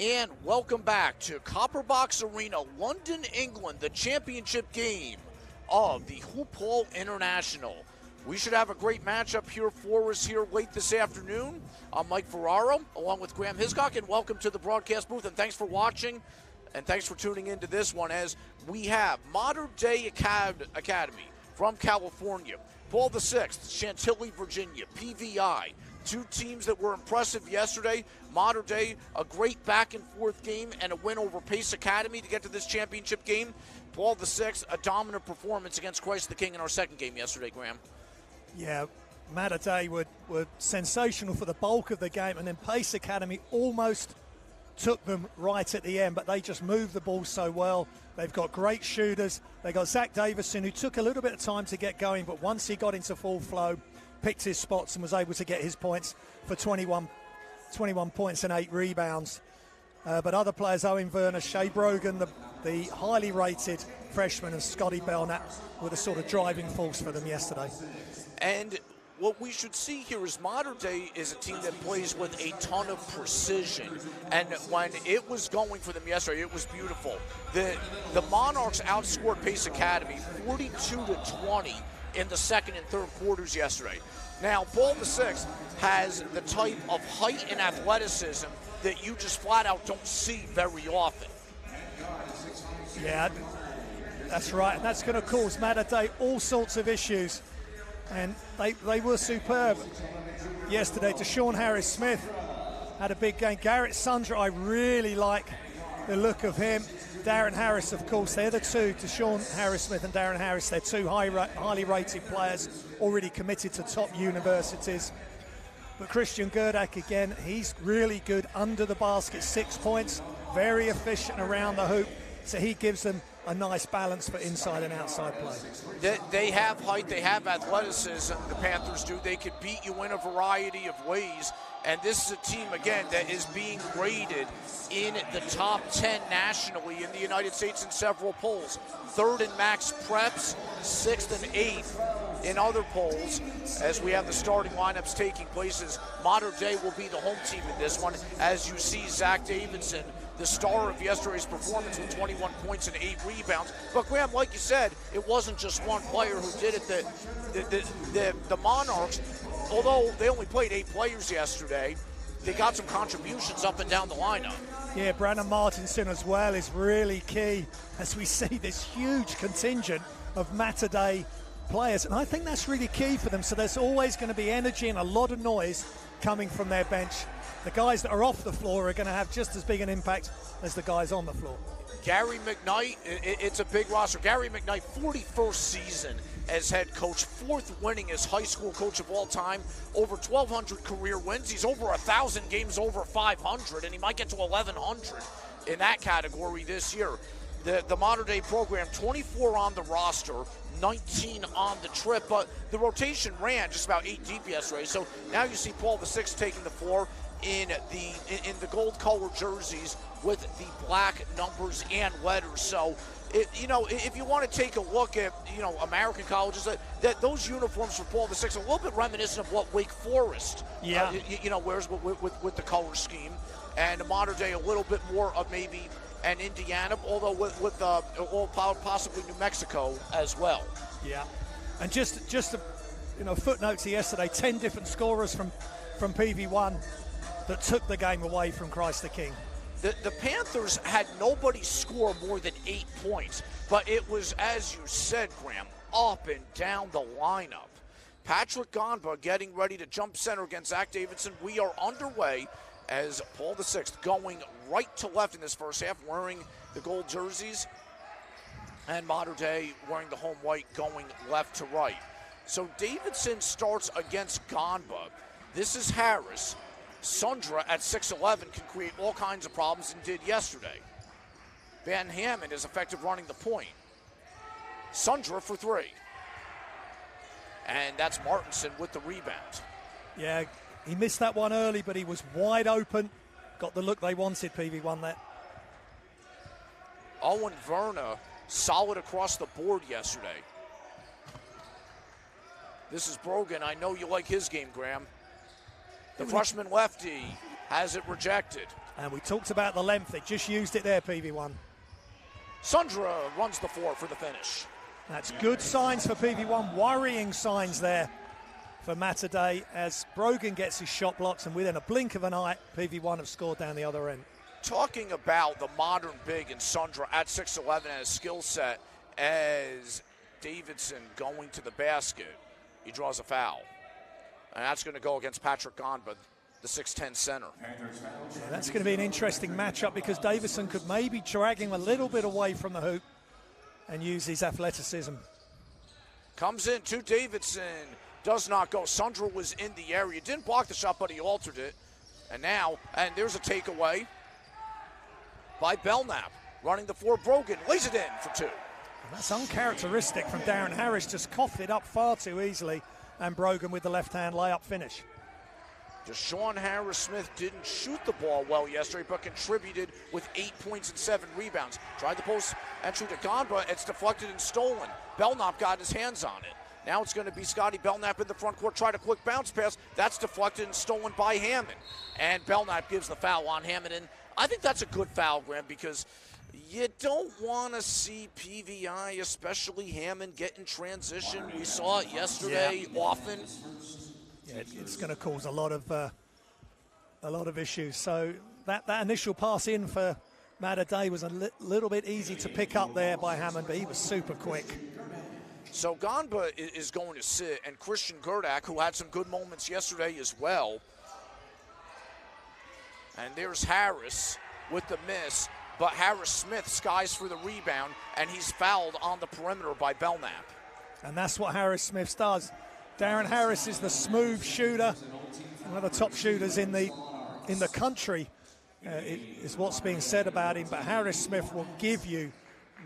And welcome back to Copperbox Arena, London, England, the championship game of the Hoophall International. We should have a great matchup here for us here late this afternoon. I'm Mike Ferraro, along with Graham Hiscock, and welcome to the broadcast booth. And thanks for watching, and thanks for tuning into this one as we have Modern Day Academy from California, Paul VI, Chantilly, Virginia, PVI. Two teams that were impressive yesterday. Modern Day, a great back-and-forth game and a win over Pace Academy to get to this championship game. Paul VI, a dominant performance against Christ the King in our second game yesterday, Graham. Yeah, Modern Day were sensational for the bulk of the game, and then Pace Academy almost took them right at the end, but they just moved the ball so well. They've got great shooters. They got Zach Davison, who took a little bit of time to get going, but once he got into full flow, picked his spots and was able to get his points for 21 points and 8 rebounds. But other players, Owen Werner, Shea Brogan, the highly rated freshman, and Scotty Belknap were the sort of driving force for them yesterday. And what we should see here is Modern Day is a team that plays with a ton of precision. And when it was going for them yesterday, it was beautiful. The Monarchs outscored Pace Academy 42-20 in the second and third quarters yesterday. Now, Paul VI has the type of height and athleticism that you just flat out don't see very often. Yeah, that's right, and that's going to cause Modern Day all sorts of issues. And they were superb yesterday. Deshaun Harris-Smith had a big game. Garrett Sundra, I really like the look of him. Darren Harris, of course, they're the two, Deshaun Harris-Smith and Darren Harris, they're two highly rated players already committed to top universities. But Christian Gerdak, again, he's really good under the basket, 6 points, very efficient around the hoop, so he gives them a nice balance for inside and outside play. They have height, they have athleticism, the Panthers do. They could beat you in a variety of ways. And this is a team, again, that is being graded in the top 10 nationally in the United States in several polls. Third in max preps, 6th and 8th in other polls. As we have the starting lineups taking place, as Modern Day will be the home team in this one. As you see, Zach Davidson, the star of yesterday's performance with 21 points and 8 rebounds. But Graham, like you said, it wasn't just one player who did it. The Monarchs, although they only played 8 players yesterday, they got some contributions up and down the lineup. Yeah, Brandon Martinson as well is really key as we see this huge contingent of Modern Day players. And I think that's really key for them. So there's always going to be energy and a lot of noise coming from their bench. The guys that are off the floor are going to have just as big an impact as the guys on the floor. Gary McKnight, it's a big roster. Gary McKnight, 41st season as head coach, 4th winningest high school coach of all time, over 1,200 career wins. He's over 1,000 games over 500, and he might get to 1,100 in that category this year. The Modern Day program, 24 on the roster, 19 on the trip, but the rotation ran just about 8 deep yesterday. So now you see Paul VI taking the floor in the gold-colored jerseys with the black numbers and letters. So, if you want to take a look at, American colleges, that those uniforms for Paul VI are a little bit reminiscent of what Wake Forest, wears with the color scheme, and Modern Day a little bit more of maybe an Indiana, although with possibly New Mexico as well. Yeah, and just footnotes to yesterday, 10 different scorers from PV1 that took the game away from Christ the King. The Panthers had nobody score more than 8 points, but it was, as you said, Graham, up and down the lineup. Patrick Gonba getting ready to jump center against Zach Davidson. We are underway as Paul VI going right to left in this first half, wearing the gold jerseys, and Modern Day wearing the home white, going left to right. So Davidson starts against Gonba. This is Harris. Sundra at 6'11" can create all kinds of problems and did yesterday. Van Hammond is effective running the point. Sundra for 3. And that's Martinson with the rebound. Yeah, he missed that one early, but he was wide open. Got the look they wanted, PV1 there. Owen Werner, solid across the board yesterday. This is Brogan. I know you like his game, Graham. The freshman lefty has it rejected. And we talked about the length. They just used it there, PV1. Sundra runs the 4 for the finish. That's good signs for PV1, worrying signs there for Matadei as Brogan gets his shot blocks, and within a blink of an eye, PV1 have scored down the other end. Talking about the modern big in Sundra at 6'11" and his skill set, as Davidson going to the basket, he draws a foul. And that's going to go against Patrick Gonba, the 6'10" center. Yeah, that's going to be an interesting matchup because Davidson could maybe drag him a little bit away from the hoop and use his athleticism. Comes in to Davidson, does not go. Sundra was in the area, didn't block the shot, but he altered it. And there's a takeaway by Belknap. Running the 4, Brogan lays it in for 2. And that's uncharacteristic from Darren Harris, just coughed it up far too easily, and Brogan with the left-hand layup finish. Deshaun Harris-Smith didn't shoot the ball well yesterday, but contributed with 8 points and 7 rebounds. Tried the post entry to Gonba. It's deflected and stolen. Belknap got his hands on it. Now it's going to be Scotty Belknap in the front court. Tried a quick bounce pass. That's deflected and stolen by Hammond. And Belknap gives the foul on Hammond. And I think that's a good foul, Graham, because you don't want to see PVI, especially Hammond, get in transition. We saw it yesterday often. Yeah, it's going to cause a lot of issues. So that initial pass in for Matadei was a little bit easy to pick up there by Hammond, but he was super quick. So Gonba is going to sit, and Christian Gerdak, who had some good moments yesterday as well. And there's Harris with the miss, but Harris-Smith skies for the rebound, and he's fouled on the perimeter by Belknap. And that's what Harris-Smith does. Darren Harris is the smooth shooter, one of the top shooters in the country, is what's being said about him. But Harris-Smith will give you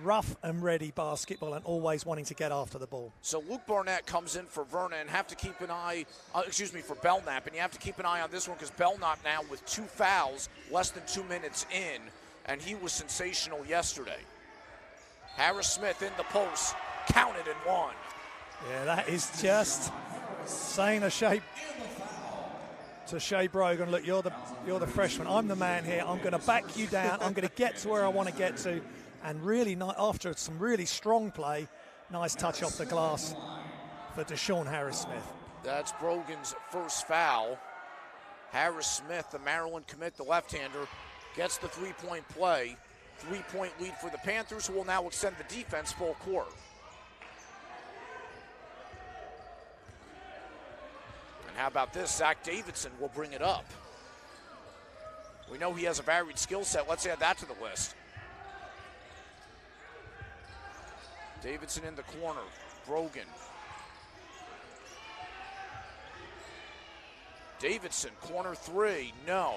rough and ready basketball and always wanting to get after the ball. So Luke Barnett comes in for Verna and have to keep an eye, for Belknap, and you have to keep an eye on this one because Belknap now with 2 fouls, less than 2 minutes in, and he was sensational yesterday. Harris-Smith in the post, counted and one. Yeah, that is just saying to Shea Brogan, look, you're the freshman. I'm the man here. I'm going to back you down. I'm going to get to where I want to get to. And really, after some really strong play, nice touch off the glass for Deshaun Harris-Smith. That's Brogan's first foul. Harris-Smith, the Maryland commit, the left-hander, gets the 3-point play. 3-point lead for the Panthers, who will now extend the defense full court. And how about this? Zach Davidson will bring it up. We know he has a varied skill set. Let's add that to the list. Davidson in the corner. Brogan. Davidson, corner 3. No.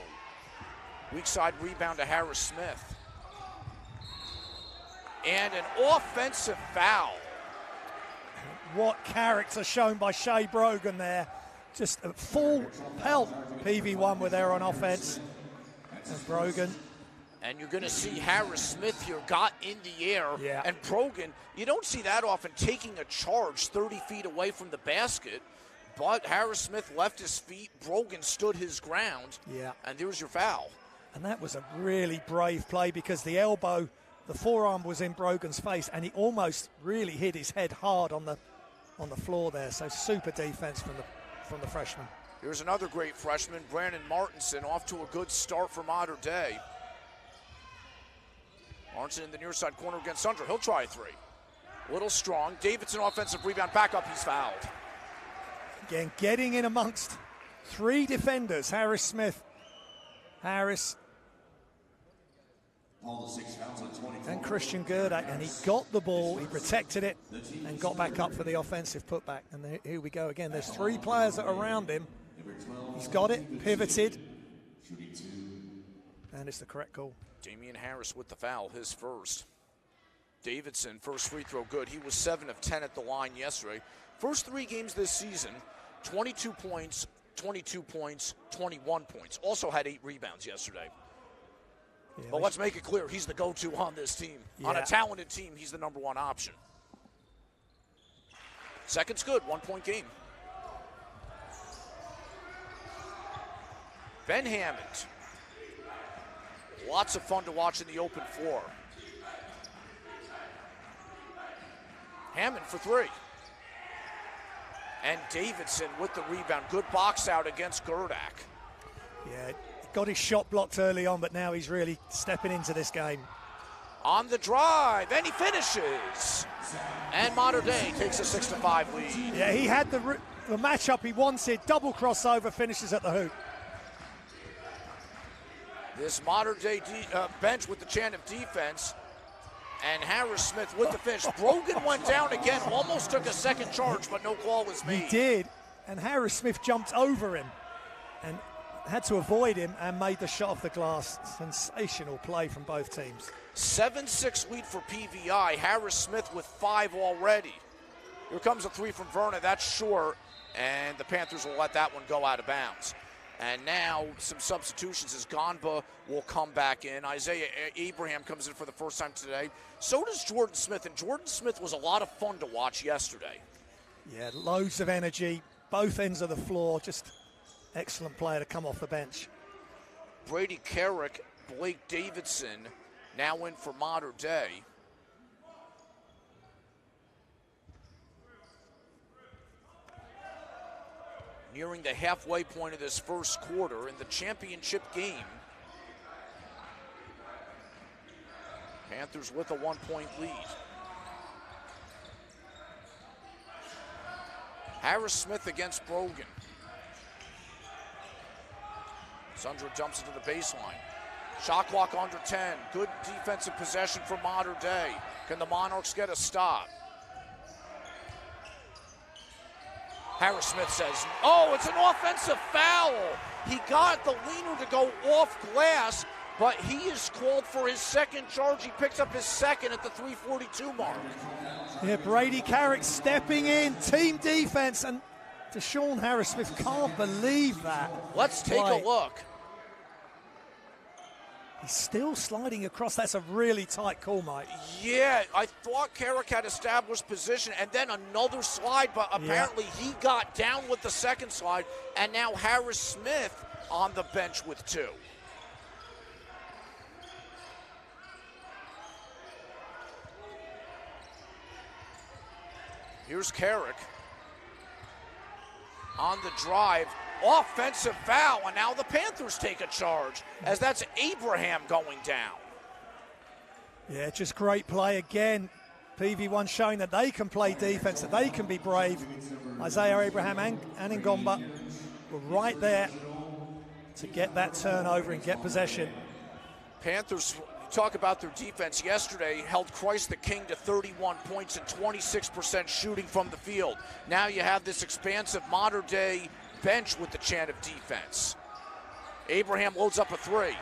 Weak side rebound to Harris-Smith. And an offensive foul. What character shown by Shea Brogan there. Just a full pelt PV1 with there on offense. And Brogan. And you're going to see Harris-Smith here got in the air. Yeah. And Brogan, you don't see that often, taking a charge 30 feet away from the basket. But Harris-Smith left his feet. Brogan stood his ground. Yeah. And there's your foul. And that was a really brave play because the elbow, the forearm was in Brogan's face, and he almost really hit his head hard on the floor there. So super defense from the freshman. Here's another great freshman, Brandon Martinson, off to a good start for Mater Dei. Martinson in the near side corner against Sundra. He'll try a 3. A little strong. Davidson offensive rebound, back up, he's fouled. Again, getting in amongst 3 defenders. Harris-Smith, Harris, and Christian Gerdak, and he got the ball, he protected it, and got back up for the offensive putback. And here we go again. There's 3 players that are around him. He's got it, pivoted, and it's the correct call. Damian Harris with the foul, his first. Davidson, first free throw good. He was 7 of 10 at the line yesterday. First 3 games this season, 22 points, 22 points, 21 points. Also had 8 rebounds yesterday. Yeah, but let's make it clear, he's the go-to on this team. Yeah. On a talented team, he's the number 1 option. Second's good, 1-point game. Ben Hammond. Lots of fun to watch in the open floor. Hammond for three. And Davidson with the rebound. Good box out against Gerdak. Yeah, got his shot blocked early on, but now he's really stepping into this game. On the drive, and he finishes. And Modern Day takes a 6-5 lead. Yeah, he had the matchup he wanted. Double crossover, finishes at the hoop. This Modern Day bench with the chant of defense. And Harris Smith with the finish. Brogan went down again, almost took a second charge, but no call was made. He did, and Harris Smith jumped over him and had to avoid him and made the shot off the glass. Sensational play from both teams. 7-6 lead for PVI. Harris Smith with 5 already. Here comes a three from Verna. That's short, and the Panthers will let that one go out of bounds. And now some substitutions as Gonba will come back in. Isaiah Abraham comes in for the first time today. So does Jordan Smith, and Jordan Smith was a lot of fun to watch yesterday. Yeah, loads of energy, both ends of the floor. Just excellent player to come off the bench. Brady Carrick, Blake Davidson now in for Modern Day. Nearing the halfway point of this first quarter in the championship game. Panthers with a 1-point lead. Harris Smith against Brogan. Sundra dumps into the baseline. Shot clock under 10. Good defensive possession for Modern Day. Can the Monarchs get a stop? Harris Smith says, oh, it's an offensive foul. He got the leaner to go off glass, but he is called for his second charge. He picks up his second at the 3:42 mark. Yeah, Brady Carrick stepping in, team defense, and Deshaun Harris Smith can't believe that. Let's take a look. He's still sliding across. That's a really tight call, Mike. Yeah, I thought Carrick had established position and then another slide, but apparently he got down with the second slide, and now Harris Smith on the bench with 2. Here's Carrick on the drive. Offensive foul, and now the Panthers take a charge as that's Abraham going down. Yeah, just great play again. PV1 showing that they can play defense, that they can be brave. Isaiah Abraham and Ngomba were right there to get that turnover and get possession. Panthers, talk about their defense yesterday, held Christ the King to 31 points and 26% shooting from the field. Now you have this expansive Modern Day bench with the chant of defense. Abraham loads up a 3.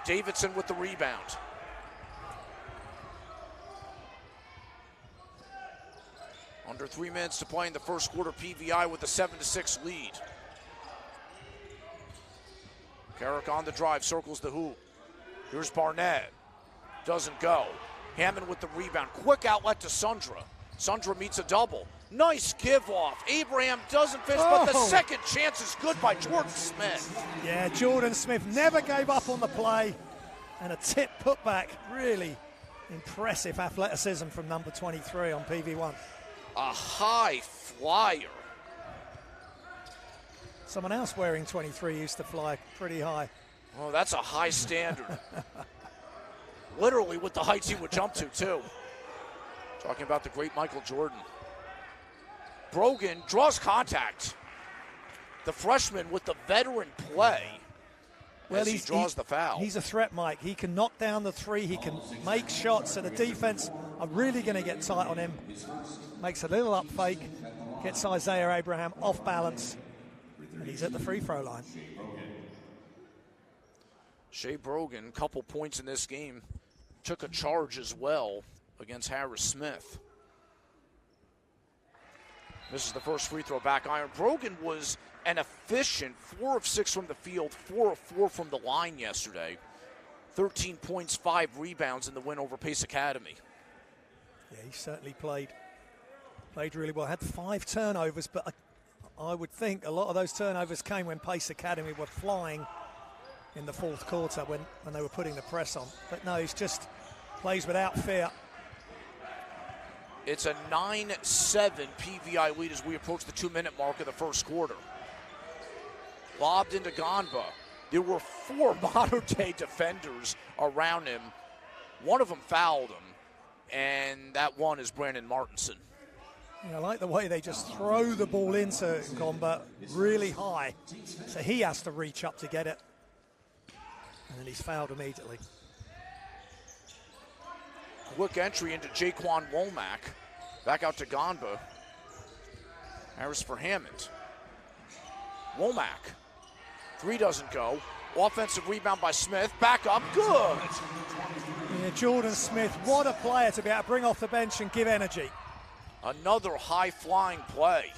Davidson with the rebound. Under 3 minutes to play in the first quarter, PVI with a 7-6 lead. Carrick on the drive, circles the hoop. Here's Barnett. Doesn't go. Hammond with the rebound. Quick outlet to Sundra. Sundra meets a double. Nice give off. Abraham doesn't finish, but the second chance is good by Jordan Smith. Yeah, Jordan Smith never gave up on the play. And a tip putback. Really impressive athleticism from number 23 on PV1. A high flyer. Someone else wearing 23 used to fly pretty high. Oh, that's a high standard. Literally with the heights he would jump to, too. Talking about the great Michael Jordan. Brogan draws contact. The freshman with the veteran play as he draws the foul. He's a threat, Mike. He can knock down the 3. He can make shots. So the defense are really going to get tight on him. Makes a little up fake. Gets Isaiah Abraham off balance. And he's at the free throw line. Shea Brogan, couple points in this game. Took a charge as well against Harris Smith. This is the first free throw back iron. Brogan was an efficient 4 of 6 from the field, 4 of 4 from the line yesterday. 13 points, 5 rebounds in the win over Pace Academy. Yeah, he certainly played really well. Had 5 turnovers, but I would think a lot of those turnovers came when Pace Academy were flying in the fourth quarter when they were putting the press on. But no, he's just plays without fear. It's a 9-7 PVI lead as we approach the 2-minute mark of the first quarter. Lobbed into Gonba. There were 4 modern-day defenders around him. One of them fouled him, and that one is Brandon Martinson. I like the way they just throw the ball into Gonba really high, so he has to reach up to get it, and then he's fouled immediately. Quick entry into Jaquan Womack. Back out to Gonba. Harris for Hammond. Womack. 3 doesn't go. Offensive rebound by Smith. Back up. Good. Yeah, Jordan Smith, what a player to be able to bring off the bench and give energy. Another high-flying play.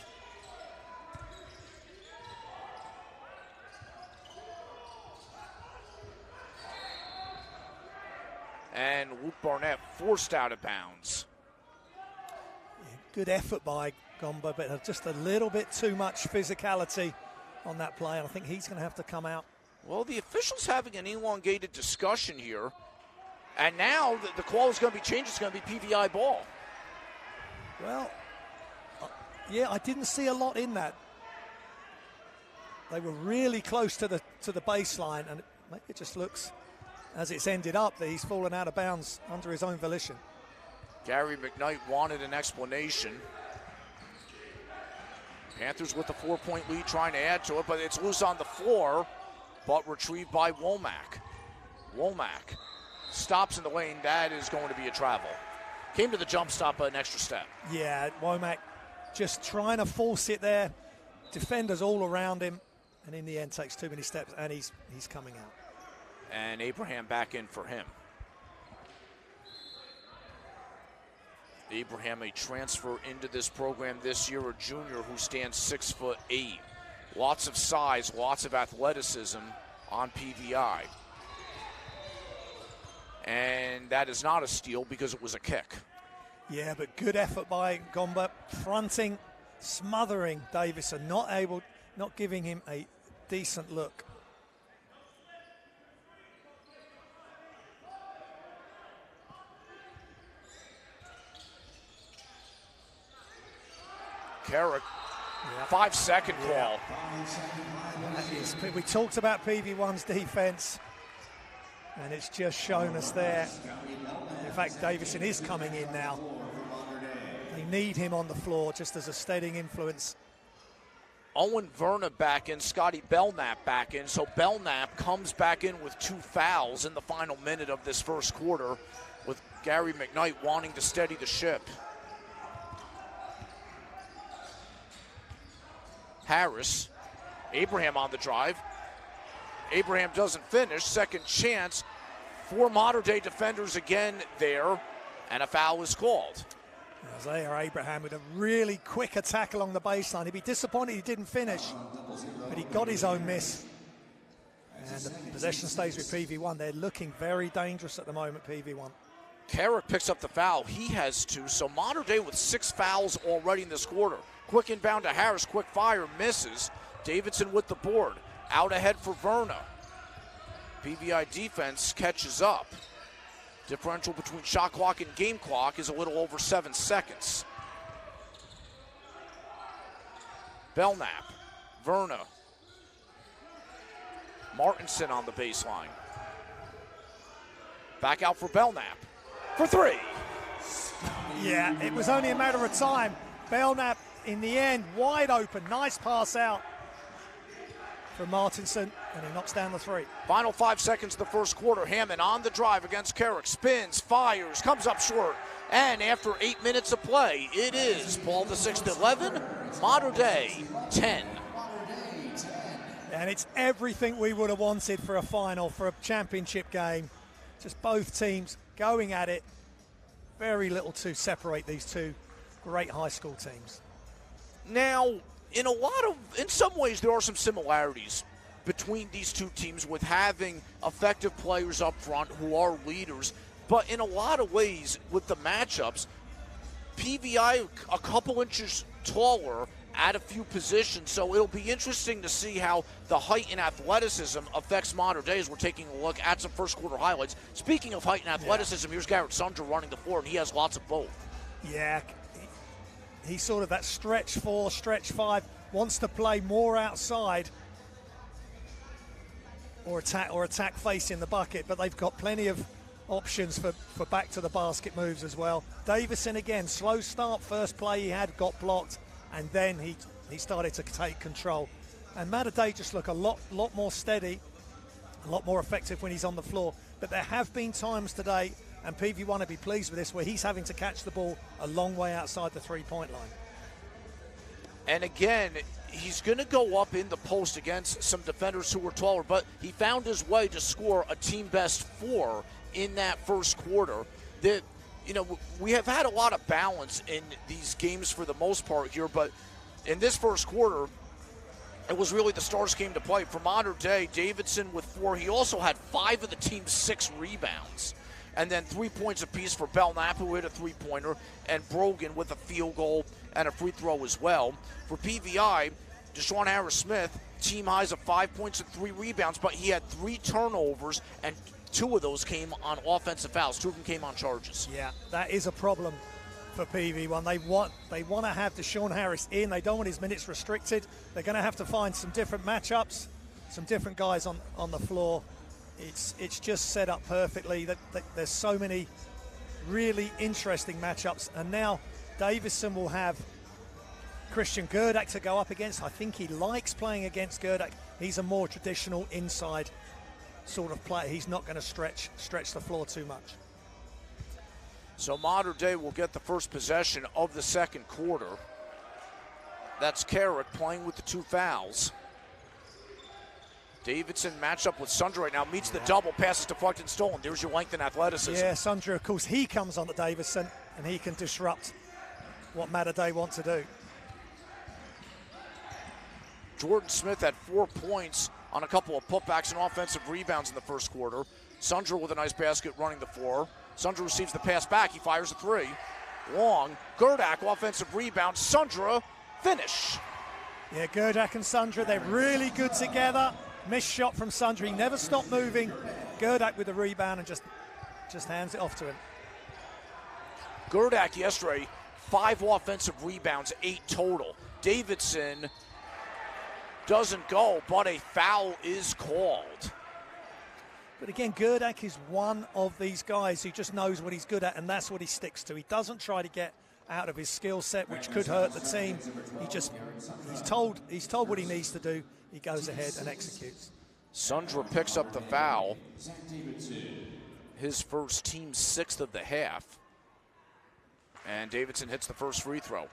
And Luke Barnett forced out of bounds. Yeah, good effort by Gonba, but just a little bit too much physicality on that play, and I think he's going to have to come out. Well, the officials having an elongated discussion here, and now the call is going to be changed. It's going to be PVI ball. Well, yeah, I didn't see a lot in that. They were really close to the baseline, and it just looks, as it's ended up, that he's fallen out of bounds under his own volition. Gary McKnight wanted an explanation. Panthers with a 4-point lead trying to add to it, but it's loose on the floor, but retrieved by Womack. Womack stops in the lane. That is going to be a travel. Came to the jump stop, an extra step. Yeah, Womack just trying to force it there. Defenders all around him, and in the end takes too many steps, and he's coming out. And Abraham back in for him. Abraham, a transfer into this program this year, a junior who stands 6'8". Lots of size, lots of athleticism on PVI. And that is not a steal because it was a kick. Yeah, but good effort by Gonba, fronting, smothering Davison, not giving him a decent look. Carrick, 5-second call. We talked about PV1's defense, and it's just shown us there. In fact, Davison is coming in now. They need him on the floor just as a steadying influence. Owen Verna back in, Scotty Belknap back in. So Belknap comes back in with 2 fouls in the final minute of this first quarter, with Gary McKnight wanting to steady the ship. Harris, Abraham on the drive. Abraham doesn't finish. Second chance. 4 modern-day defenders again there, and a foul is called. Isaiah Abraham with a really quick attack along the baseline. He'd be disappointed he didn't finish, but he got his own miss. And the possession stays with PV1. They're looking very dangerous at the moment, PV1. Carrick picks up the foul. He has 2. So Mater Dei with 6 fouls already in this quarter. Quick inbound to Harris. Quick fire. Misses. Davidson with the board. Out ahead for Verna. PVI defense catches up. Differential between shot clock and game clock is a little over 7 seconds. Belknap. Verna. Martinson on the baseline. Back out for Belknap. For 3. Yeah, it was only a matter of time. Belknap in the end, wide open. Nice pass out from Martinson, and he knocks down the 3. Final 5 seconds of the first quarter. Hammond on the drive against Carrick. Spins, fires, comes up short. And after 8 minutes of play, it is Paul VI 11, Mater Dei 10. And it's everything we would have wanted for a final, for a championship game. Just both teams going at it. Very little to separate these two great high school teams. Now, in some ways, there are some similarities between these two teams with having effective players up front who are leaders. But in a lot of ways, with the matchups, PVI a couple inches taller at a few positions. So it'll be interesting to see how the height and athleticism affects Mater Dei as we're taking a look at some first quarter highlights. Speaking of height and athleticism, here's Garrett Sundra running the floor, and he has lots of both. Yeah, he's sort of that stretch 4, stretch 5, wants to play more outside or attack facing the bucket, but they've got plenty of options for back to the basket moves as well. Davison again, slow start, first play he had got blocked, and then he started to take control. And Mater Dei just look a lot more steady, a lot more effective when he's on the floor. But there have been times today, and PV1 will be pleased with this, where he's having to catch the ball a long way outside the three-point line. And again, he's going to go up in the post against some defenders who were taller, but he found his way to score a team best 4 in that first quarter. We have had a lot of balance in these games for the most part here, but in this first quarter, it was really the Stars came to play. For Mater Dei, Davidson with 4. He also had 5 of the team's 6 rebounds. And then 3 points apiece for Belknap, who hit a three-pointer, and Brogan with a field goal and a free throw as well. For PVI, Deshaun Harris-Smith, team highs of 5 points and 3 rebounds, but he had 3 turnovers, and 2 of those came on offensive fouls. 2 of them came on charges. Yeah, that is a problem for PV1. They want to have Deshaun Harris in. They don't want his minutes restricted. They're going to have to find some different matchups, some different guys on the floor. It's just set up perfectly. That there's so many really interesting matchups, and now Davison will have Christian Gerdak to go up against. I think he likes playing against Gerdak. He's a more traditional inside sort of player. He's not going to stretch the floor too much. So Mater Dei will get the first possession of the second quarter. That's Carrick playing with the 2 fouls. Davidson matched up with Sundra right now, meets the double, passes deflected and stolen. There's your length and athleticism. Yeah, Sundra, of course, he comes on to Davison, and he can disrupt what Mater Dei want to do. Jordan Smith had 4 points on a couple of putbacks and offensive rebounds in the first quarter. Sundra with a nice basket running the floor. Sundra receives the pass back. He fires a 3. Long. Gerdak, offensive rebound. Sundra, finish. Yeah, Gerdak and Sundra, they're really good together. Missed shot from Sundra. He never stopped moving. Gerdak with the rebound and just hands it off to him. Gerdak yesterday, 5 offensive rebounds, 8 total. Davidson doesn't go, but a foul is called. But again, Gerdak is one of these guys who just knows what he's good at, and that's what he sticks to. He doesn't try to get out of his skill set, which could hurt the team. He's told what he needs to do. He goes ahead and executes. Sundra picks up the foul. His first, team 6th of the half. And Davidson hits the first free throw.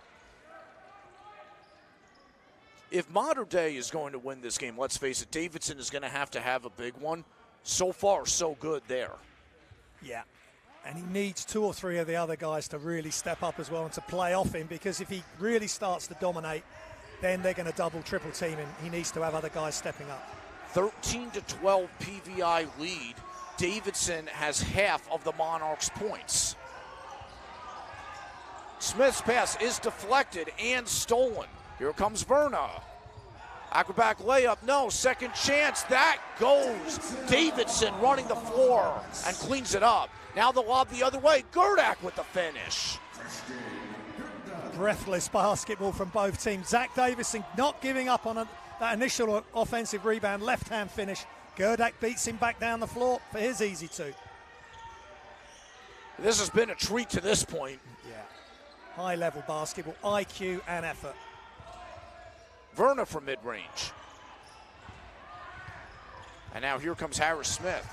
If Mater Dei is going to win this game, let's face it, Davidson is going to have a big one. So far, so good there. Yeah, and he needs 2 or 3 of the other guys to really step up as well and to play off him, because if he really starts to dominate, then they're going to double, triple team him. He needs to have other guys stepping up. 13-12 PVI lead. Davidson has half of the Monarchs' points. Smith's pass is deflected and stolen. Here comes Verna. Acrobatic layup, no, second chance, that goes. Davidson running the floor and cleans it up. Now the lob the other way, Gerdak with the finish. Breathless basketball from both teams. Zach Davison not giving up on that initial offensive rebound, left-hand finish. Gerdak beats him back down the floor for his easy 2. This has been a treat to this point. Yeah, high-level basketball, IQ and effort. Verna from mid-range. And now here comes Harris-Smith.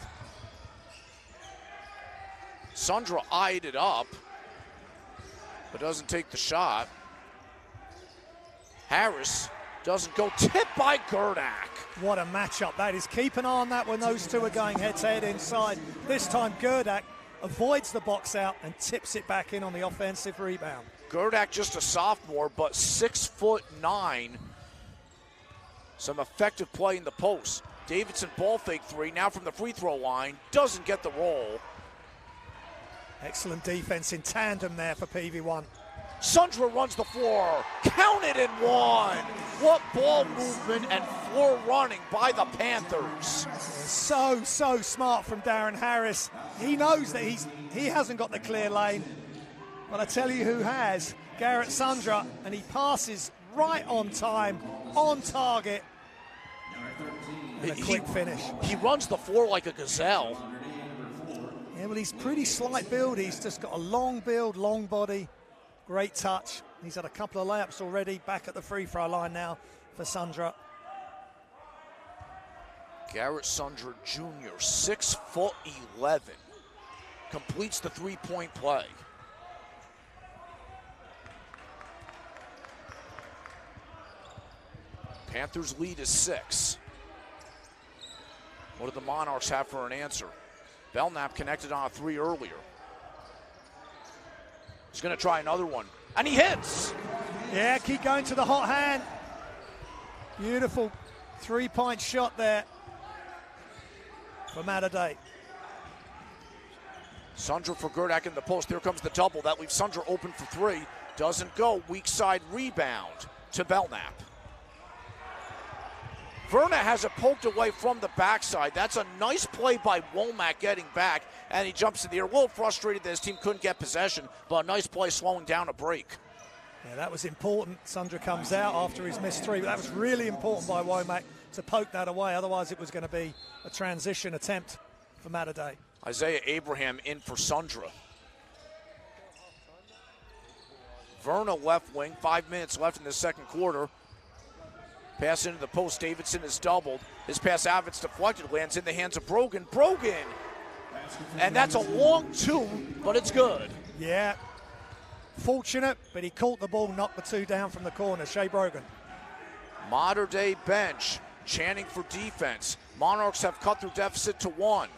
Sundra eyed it up, but doesn't take the shot. Harris doesn't go, tipped by Gerdak. What a matchup that is. Keep an eye on that when those 2 are going head-to-head inside. This time Gerdak avoids the box out and tips it back in on the offensive rebound. Gerdak just a sophomore, but 6'9". Some effective play in the post. Davidson ball fake 3, now from the free throw line, doesn't get the roll. Excellent defense in tandem there for PV1. Sundra runs the floor. Counted and one. What ball movement and floor running by the Panthers. So smart from Darren Harris. He knows that he hasn't got the clear lane. But I tell you who has. Garrett Sundra, and he passes right on time, on target. And a quick finish. He runs the floor like a gazelle. Yeah, well, he's pretty slight build. He's just got a long build, long body, great touch. He's had a couple of layups already. Back at the free throw line now for Sundra. Garrett Sundra Jr., 6'11", completes the three-point play. Panthers lead is 6. What do the Monarchs have for an answer? Belknap connected on a 3 earlier. He's going to try another one, and he hits. Yeah, keep going to the hot hand. Beautiful three-point shot there for Mattadei. Sundra for Gerdak in the post. There comes the double. That leaves Sundra open for 3. Doesn't go. Weak side rebound to Belknap. Verna has it poked away from the backside. That's a nice play by Womack getting back, and he jumps in the air. A little frustrated that his team couldn't get possession, but a nice play slowing down a break. Yeah, that was important. Sundra comes out after his missed 3, but that was really important by Womack to poke that away. Otherwise, it was going to be a transition attempt for Mattadei. Isaiah Abraham in for Sundra. Verna left wing, 5 minutes left in the second quarter. Pass into the post, Davidson is doubled. His pass out, it's deflected, lands in the hands of Brogan. Brogan! And that's a long 2, but it's good. Yeah. Fortunate, but he caught the ball, knocked the 2 down from the corner. Shea Brogan. Modern day bench, chanting for defense. Monarchs have cut their deficit to 1.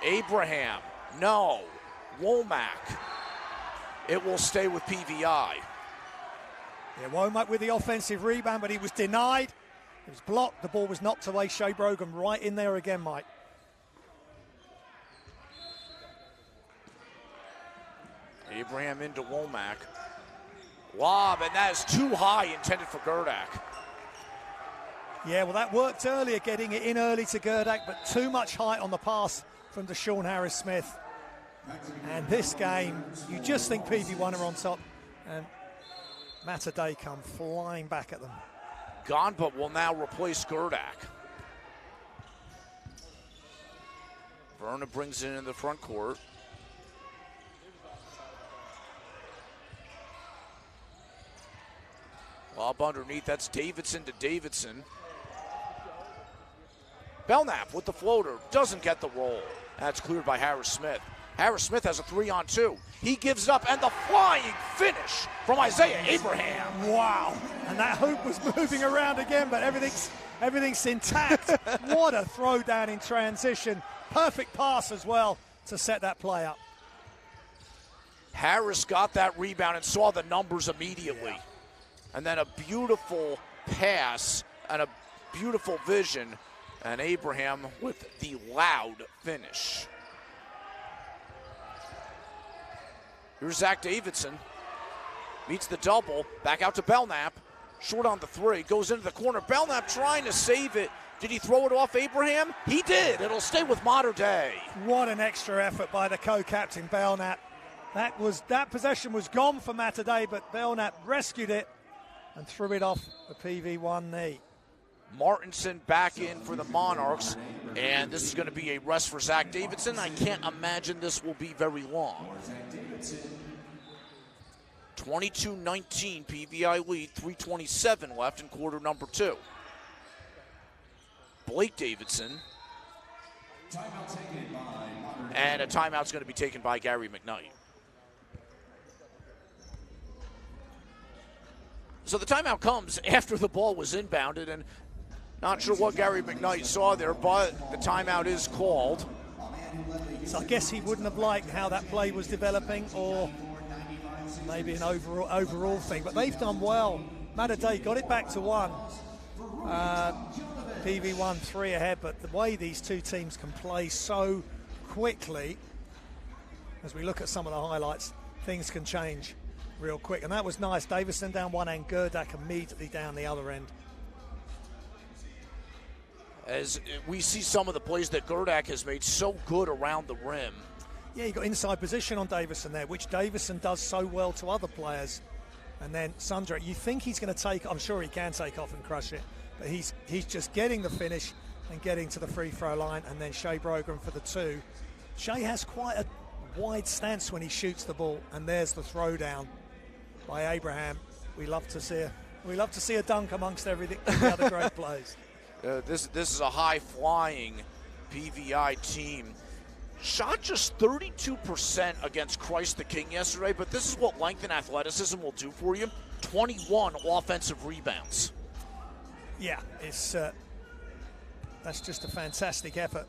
Abraham, no. Womack. It will stay with PVI. Yeah, Womack with the offensive rebound, but he was denied. It was blocked. The ball was knocked away. Shea Brogan right in there again, Mike. Abraham into Womack. Lob, and that is too high, intended for Gerdak. Yeah, well, that worked earlier, getting it in early to Gerdak, but too much height on the pass from Deshaun Harris-Smith. And this game, you just think PV1 are on top, and Mattadei come flying back at them. Gonba will now replace Gerdak. Verna brings it in the front court. Lob underneath, that's Davidson to Davidson. Belknap with the floater, doesn't get the roll. That's cleared by Harris-Smith. Harris-Smith has a 3-on-2. He gives it up, and the flying finish from Isaiah Abraham. Wow, and that hoop was moving around again, but everything's intact. What a throw down in transition. Perfect pass as well to set that play up. Harris got that rebound and saw the numbers immediately. Yeah. And then a beautiful pass and a beautiful vision, and Abraham with the loud finish. Here's Zach Davidson. Meets the double. Back out to Belknap. Short on the 3. Goes into the corner. Belknap trying to save it. Did he throw it off Abraham? He did. It'll stay with Modern Day. What an extra effort by the co-captain, Belknap. That possession was gone for Mattadei, but Belknap rescued it and threw it off the PV1 knee. Martinson back in for the Monarchs, and this is going to be a rest for Zach Davidson. I can't imagine this will be very long. 22-19 PVI lead, 3:27 left in quarter number 2. Blake Davidson. And a timeout's going to be taken by Gary McKnight. So the timeout comes after the ball was inbounded, and not sure what Gary McKnight saw there, but the timeout is called. So I guess he wouldn't have liked how that play was developing, or maybe an overall thing. But they've done well. Mattadei got it back to 1. PV1 3 ahead, but the way these two teams can play so quickly, as we look at some of the highlights, things can change real quick. And that was nice. Davison down one end, Gerdak immediately down the other end. As we see some of the plays that Gerdak has made so good around the rim. Yeah, you got inside position on Davison there, which Davison does so well to other players. And then Sundra, you think he's going to take, I'm sure he can take off and crush it, but he's just getting the finish and getting to the free throw line, and then Shea Brogan for the two. Shea has quite a wide stance when he shoots the ball, and there's the throwdown by Abraham. We love to see a dunk amongst everything, the other great plays. This is a high-flying PVI team. Shot just 32% against Christ the King yesterday, but this is what length and athleticism will do for you. 21 offensive rebounds. Yeah, it's that's just a fantastic effort.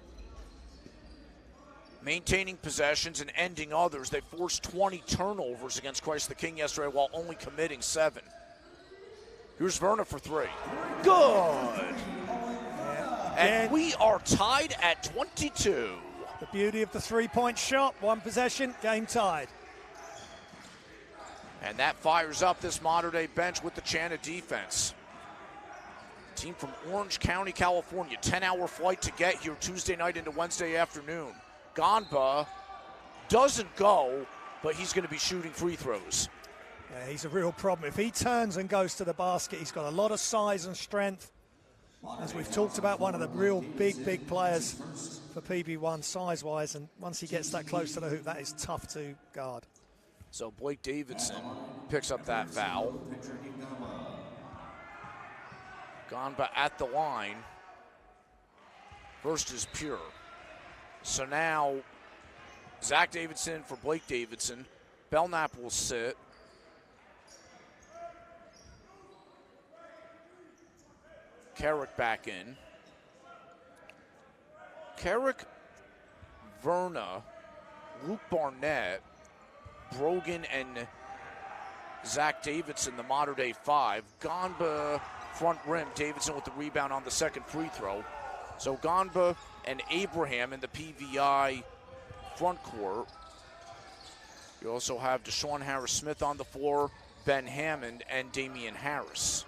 Maintaining possessions and ending others. They forced 20 turnovers against Christ the King yesterday while only committing 7. Here's Verna for 3. Good! And we are tied at 22. The beauty of the three-point shot, one possession, game tied. And that fires up this modern-day bench with the Chana defense. Team from Orange County, California. 10-hour flight to get here Tuesday night into Wednesday afternoon. Ganba doesn't go, but he's going to be shooting free throws. Yeah, he's a real problem. If he turns and goes to the basket, he's got a lot of size and strength. As we've talked about, one of the real big players for PB1 size-wise, and once he gets that close to the hoop, that is tough to guard. So Blake Davidson picks up that foul. Ganba at the line. First is pure. So now Zach Davidson for Blake Davidson. Belknap will sit. Carrick back in. Carrick, Verna, Luke Barnett, Brogan, and Zach Davidson, the modern-day 5. Ganba front rim, Davidson with the rebound on the second free throw. So Ganba and Abraham in the PVI front court. You also have Deshaun Harris-Smith on the floor, Ben Hammond, and Damian Harris.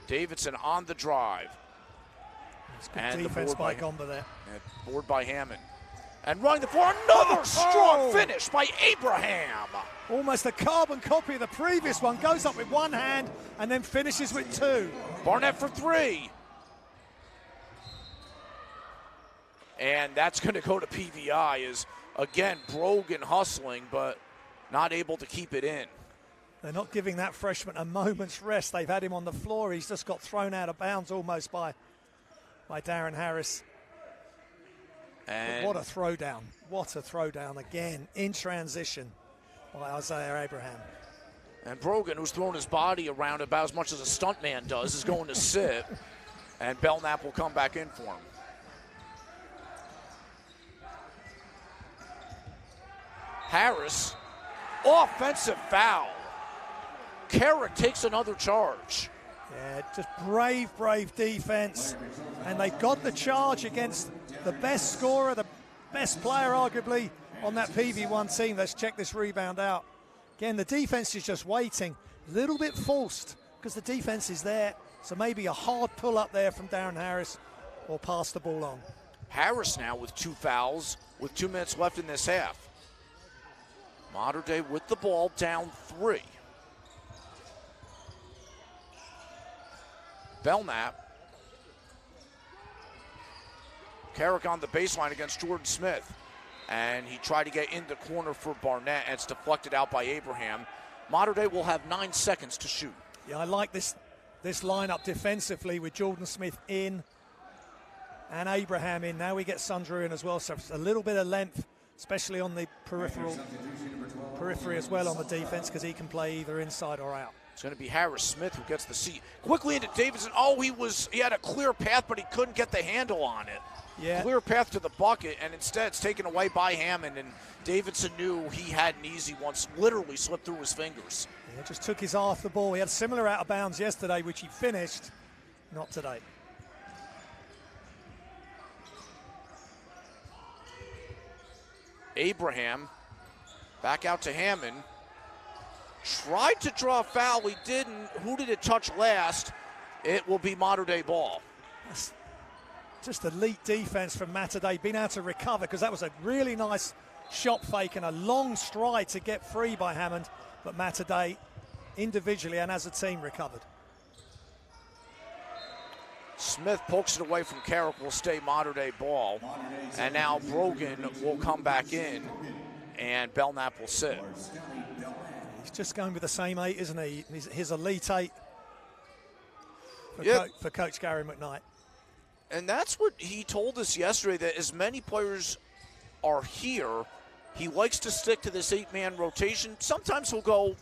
Davidson on the drive. Good defense by Ganba there. And board by Hammond. And running the floor, another strong finish by Abraham. Almost a carbon copy of the previous one. Goes up with one hand and then finishes with 2. Barnett for 3. And that's going to go to PVI. Is again, Brogan hustling, but not able to keep it in. They're not giving that freshman a moment's rest. They've had him on the floor. He's just got thrown out of bounds almost by Darren Harris. And what a throwdown. What a throwdown again in transition by Isaiah Abraham. And Brogan, who's thrown his body around about as much as a stuntman does, is going to sit. And Belknap will come back in for him. Harris, offensive foul. Carrick takes another charge. Yeah, just brave defense. And they got the charge against the best scorer, the best player arguably on that PV1 team. Let's check this rebound out. Again, the defense is just waiting. A little bit forced because the defense is there. So maybe a hard pull up there from Darren Harris or pass the ball on. Harris now with 2 fouls with 2 minutes left in this half. Modern Day with the ball, down 3. Belknap. Carrick on the baseline against Jordan Smith. And he tried to get in the corner for Barnett, and it's deflected out by Abraham. Modern Day will have 9 seconds to shoot. Yeah, I like this lineup defensively with Jordan Smith in and Abraham in. Now we get Sundrew in as well, so a little bit of length, especially on the periphery as well on the defense, because he can play either inside or out. It's going to be Harris-Smith who gets the seat. Quickly into Davidson. Oh, he had a clear path, but he couldn't get the handle on it. Yeah. Clear path to the bucket, and instead it's taken away by Hammond, and Davidson knew he had an easy one, literally slipped through his fingers. Yeah, just took his eye off the ball. He had similar out of bounds yesterday, which he finished, not today. Abraham Back out to Hammond. Tried to draw a foul, he didn't. Who did it touch last? It will be Mater Dei ball. That's just elite defense from Mater Dei, being able to recover, because that was a really nice shot fake and a long stride to get free by Hammond, but Mater Dei individually and as a team recovered. Smith pokes it away from Carrick, will stay Mater Dei ball. And now Brogan will come back in, and Belknap will sit. He's just going with the same 8, isn't he? His elite 8 for Coach Gary McKnight. And that's what he told us yesterday, that as many players are here, he likes to stick to this 8-man rotation. Sometimes he'll go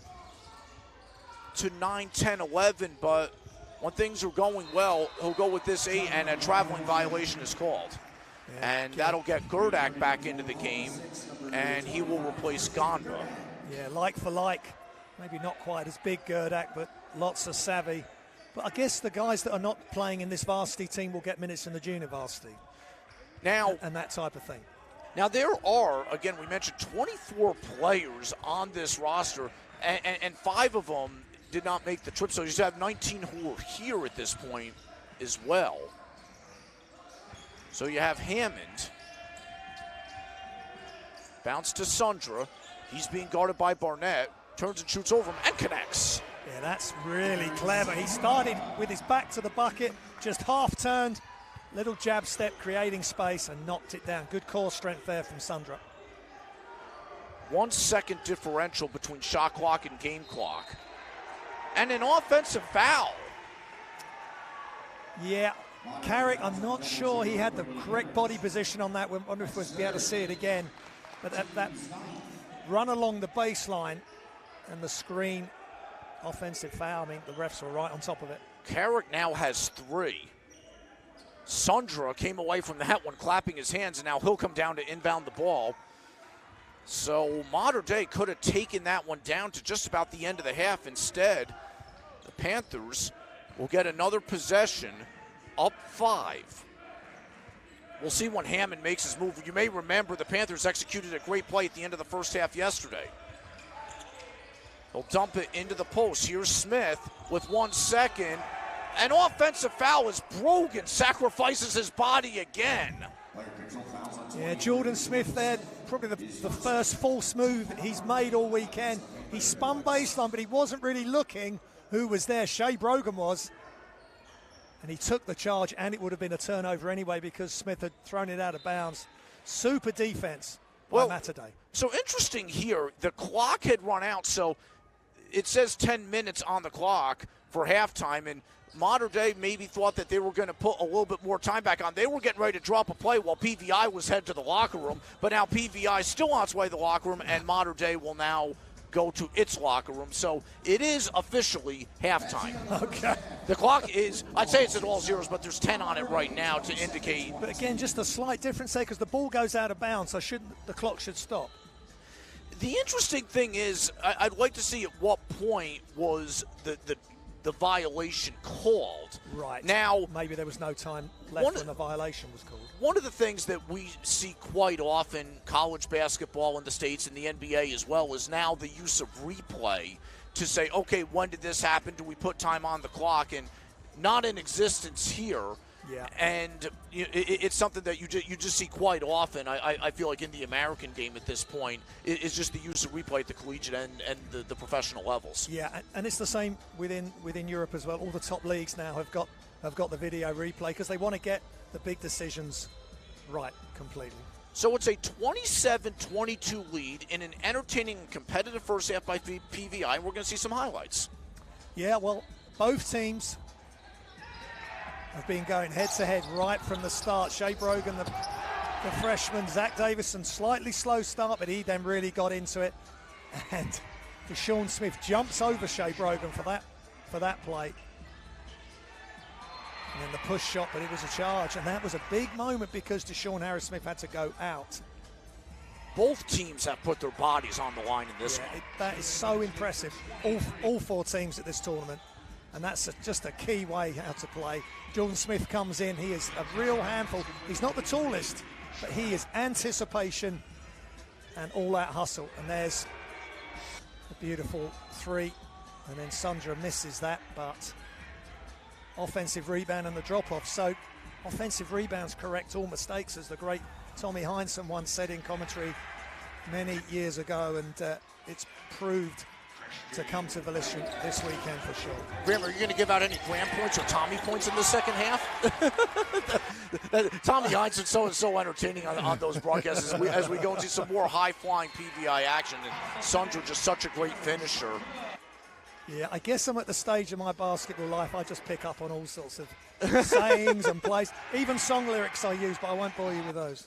to 9, 10, 11, but when things are going well, he'll go with this 8, and a traveling violation is called. And that'll get Gerdak back into the game, and he will replace Gonda. Yeah, like for like. Maybe not quite as big Gerdak, but lots of savvy. But I guess the guys that are not playing in this varsity team will get minutes in the junior varsity. Now, and that type of thing. Now there are, again, we mentioned 24 players on this roster, and 5 of them did not make the trip. So you have 19 who are here at this point as well. So you have Hammond. Bounce to Sundra. He's being guarded by Barnett. Turns and shoots over him and connects. Yeah, that's really clever. He started with his back to the bucket, just half turned, little jab step, creating space, and knocked it down. Good core strength there from Sundra. 1 second differential between shot clock and game clock. And an offensive foul. Yeah, Carrick, I'm not sure he had the correct body position on that. I wonder if we'll be able to see it again. But that run along the baseline and the screen, offensive foul. I mean, the refs were right on top of it. Carrick now has 3. Sundra came away from that one clapping his hands, and now he'll come down to inbound the ball. So Mater Dei could have taken that one down to just about the end of the half. Instead, the Panthers will get another possession, up 5. We'll see when Hammond makes his move. You may remember the Panthers executed a great play at the end of the first half yesterday. They'll dump it into the post. Here's Smith with 1 second. An offensive foul as Brogan sacrifices his body again. Yeah, Jordan Smith there, probably the first false move he's made all weekend. He spun baseline, but he wasn't really looking who was there. Shea Brogan was. And he took the charge, and it would have been a turnover anyway because Smith had thrown it out of bounds. Super defense by Mater Dei. So interesting here, the clock had run out, so it says 10 minutes on the clock for halftime, and Mater Dei maybe thought that they were going to put a little bit more time back on. They were getting ready to drop a play while PVI was headed to the locker room, but now PVI is still on its way to the locker room, and Mater Dei will now go to its locker room. So it is officially halftime. Okay. The clock is, I'd say it's at all zeros, but there's 10 on it right now to indicate. But again, just a slight difference there because the ball goes out of bounds, so the clock should stop. The interesting thing is, I'd like to see at what point was the violation called. Right. Now, maybe there was no time left when the violation was called. One of the things that we see quite often, college basketball in the States and the NBA as well, is now the use of replay to say, okay, when did this happen? Do we put time on the clock? And not in existence here. Yeah. And it's something that you just see quite often. I feel like in the American game at this point, it's just the use of replay at the collegiate and the professional levels. Yeah, and it's the same within Europe as well. All the top leagues now have got the video replay because they want to get the big decisions right completely. So it's a 27-22 lead in an entertaining and competitive first half by PVI. We're going to see some highlights. Yeah, well, both teams have been going head-to-head right from the start. Shea Brogan, the freshman, Zach Davison, slightly slow start, but he then really got into it. And Deshaun Smith jumps over Shea Brogan for that play. And then the push shot, but it was a charge. And that was a big moment because Deshaun Harris-Smith had to go out. Both teams have put their bodies on the line in this one. That is so impressive. All 4 teams at this tournament. And that's just a key way how to play. Jordan Smith comes in. He is a real handful. He's not the tallest, but he is anticipation and all-out hustle. And there's a beautiful three, and then Sundra misses that, but offensive rebound and the drop-off. So offensive rebounds correct all mistakes, as the great Tommy Heinsohn once said in commentary many years ago, and it's proved to come to volition this weekend for sure. Graham, are you going to give out any Graham points or Tommy points in the second half? Tommy Heinsohn is so entertaining on those broadcasts as we go and see some more high-flying PVI action. And Sundra just such a great finisher. Yeah, I guess I'm at the stage of my basketball life, I just pick up on all sorts of sayings and plays. Even song lyrics I use, but I won't bore you with those.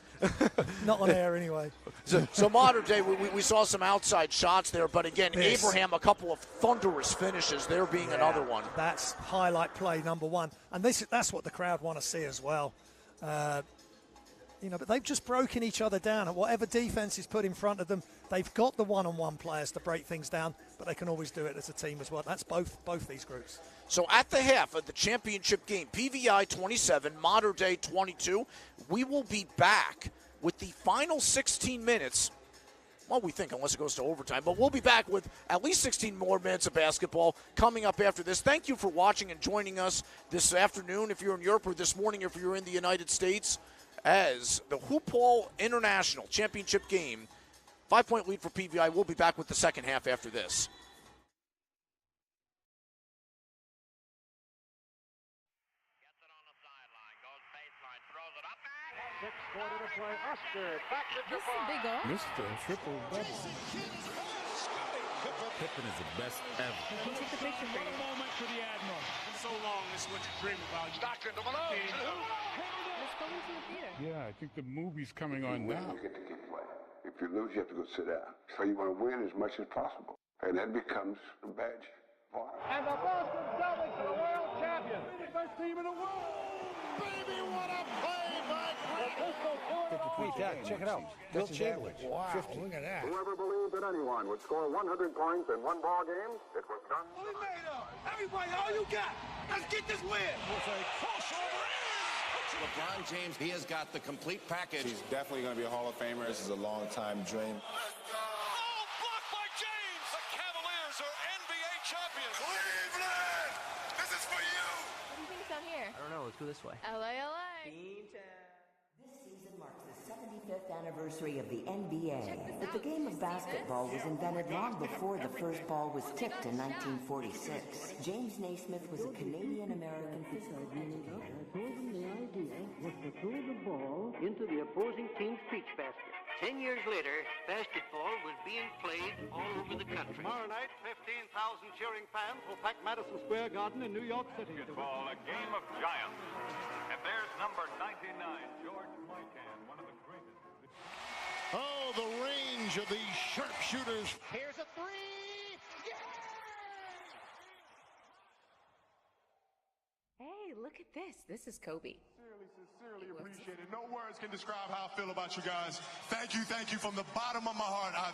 Not on air anyway. So modern day, we saw some outside shots there, but again, Abraham, a couple of thunderous finishes, there being another one. That's highlight play number one. And that's what the crowd want to see as well. But they've just broken each other down, and whatever defense is put in front of them, they've got the one-on-one players to break things down, but they can always do it as a team as well. That's both these groups. So at the half of the championship game, PVI 27, Modern Day 22, we will be back with the final 16 minutes. Well, we think, unless it goes to overtime, but we'll be back with at least 16 more minutes of basketball coming up after this. Thank you for watching and joining us this afternoon if you're in Europe, or this morning if you're in the United States, as the Hoophall International championship game, 5-point lead for PVI. We'll be back with the second half after this. Gets it on the sideline, goes baseline, throws it up. 6:40 to play. Oscar back to This is a big goal. Mr. Triple Double. Pippen is the best ever. Take the picture for you. moment for the Admiral. So long, this is what you dream about. Stockton to Malone. Let's go into the theater. Yeah, I think the movie's coming on Win, now. you get to keep playing. If you lose, you have to go sit down. So you want to win as much as possible. And that becomes a badge of honor. And the Boston Celtics are the world champions. The best team in the world. Baby, what a play by Hey, Dad, check it out. Bill Chamberlain. Wow, 50. look at that. Whoever believed that anyone would score 100 points in one ball game, it was done. Everybody, all you got. Let's get this win. With a crossover. LeBron James, he has got the complete package. He's definitely going to be a Hall of Famer. This is a long-time dream. Oh, blocked by James. The Cavaliers are NBA champions. Cleveland, this is for you. What do you think is down here? I don't know. Let's go this way. LA. This season marks the 75th anniversary of the NBA. But the game of basketball was invented long before the first ball was tipped in 1946. James Naismith was a Canadian-American physical educator. The idea was to throw the ball into the opposing team's peach basket. 10 years later, basketball was being played all over the country. Tomorrow night, 15,000 cheering fans will pack Madison Square Garden in New York City. Basketball, a game of giants. And there's number 99, George Mikan, one of the greatest. Oh, the range of these sharpshooters. Here's a three. Hey, look at this. This is Kobe. Sincerely appreciated. No words can describe how I feel about you guys. Thank you from the bottom of my heart. I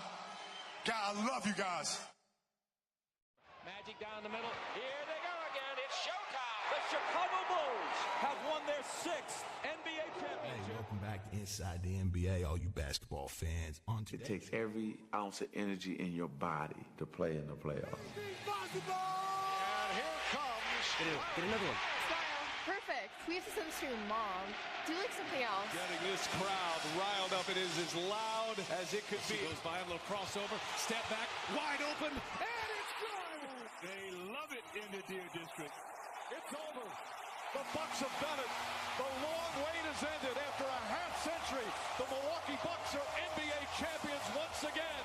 love you guys. Magic down the middle. Here they go again. It's showtime. The Chicago Bulls have won their 6th NBA championship. Hey, welcome back to Inside the NBA, all you basketball fans. On today. It takes every ounce of energy in your body to play in the playoffs. And here comes. Get another one. Perfect. We have to send this to your mom. Do like something else. Getting this crowd riled up. It is as loud as it could be. Goes by a little crossover. Step back. Wide open. And it's good. They love it in the Deer District. It's over. The Bucks have done it. The long wait has ended. After a half century, the Milwaukee Bucks are NBA champions once again.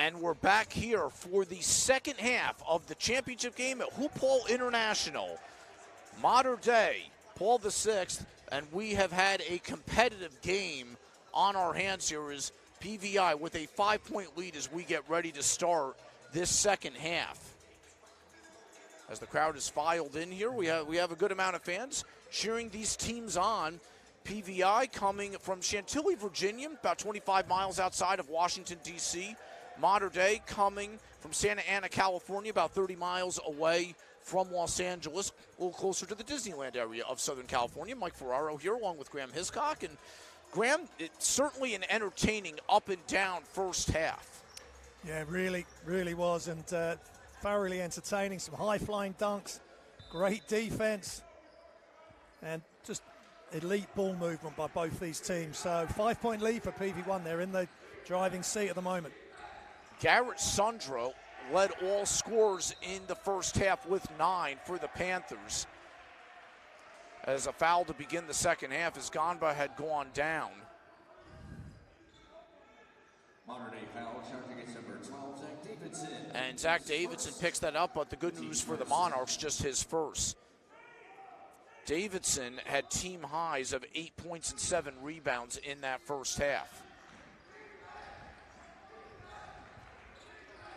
And we're back here for the second half of the championship game at Hoophall International. Modern day, Paul VI, and we have had a competitive game on our hands here as PVI with a 5-point lead as we get ready to start this second half. As the crowd is filed in here, we have a good amount of fans cheering these teams on. PVI coming from Chantilly, Virginia, about 25 miles outside of Washington, D.C. Modern Day coming from Santa Ana, California, about 30 miles away from Los Angeles, a little closer to the Disneyland area of Southern California. Mike Ferraro here along with Graham Hiscock. And Graham, it's certainly an entertaining up and down first half. Yeah, really was, and thoroughly entertaining. Some high-flying dunks, great defense, and just elite ball movement by both these teams. So 5-point lead for PV1. They're in the driving seat at the moment. Garrett Sundra led all scorers in the first half with 9 for the Panthers. As a foul to begin the second half as Ganba had gone down. Modern day foul charging against number 12, Zach Davidson. And Zach Davidson picks that up, but the good news for the Monarchs, just his first. Davidson had team highs of 8 points and 7 rebounds in that first half.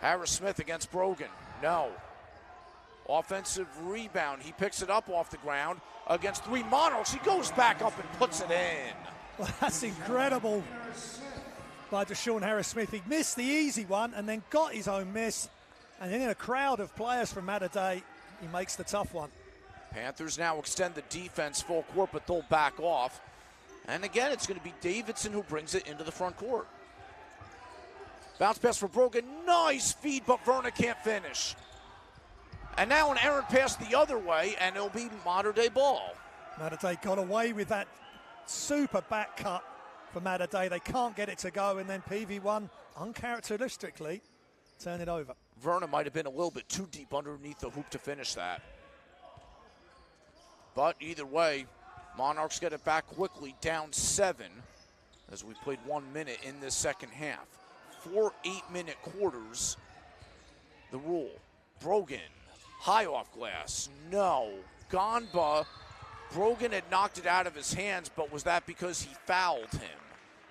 Harris Smith against Brogan. No. Offensive rebound. He picks it up off the ground against 3 Monarchs. He goes back up and puts it in. Well, that's incredible by Deshaun Harris Smith. He missed the easy one and then got his own miss. And then in a crowd of players from Mater Dei, he makes the tough one. Panthers now extend the defense full court, but they'll back off. And again, it's going to be Davidson who brings it into the front court. Bounce pass for Brogan. Nice feed, but Verna can't finish. And now an errant pass the other way, and it'll be Mater Dei ball. Mater Dei got away with that super back cut for Mater Dei. They can't get it to go, and then PV1, uncharacteristically, turn it over. Verna might have been a little bit too deep underneath the hoop to finish that. But either way, Monarchs get it back quickly, down 7, as we played 1 minute in this second half. 4 8-minute quarters, the rule. Brogan, high off glass, no. Ganba, Brogan had knocked it out of his hands, but was that because he fouled him?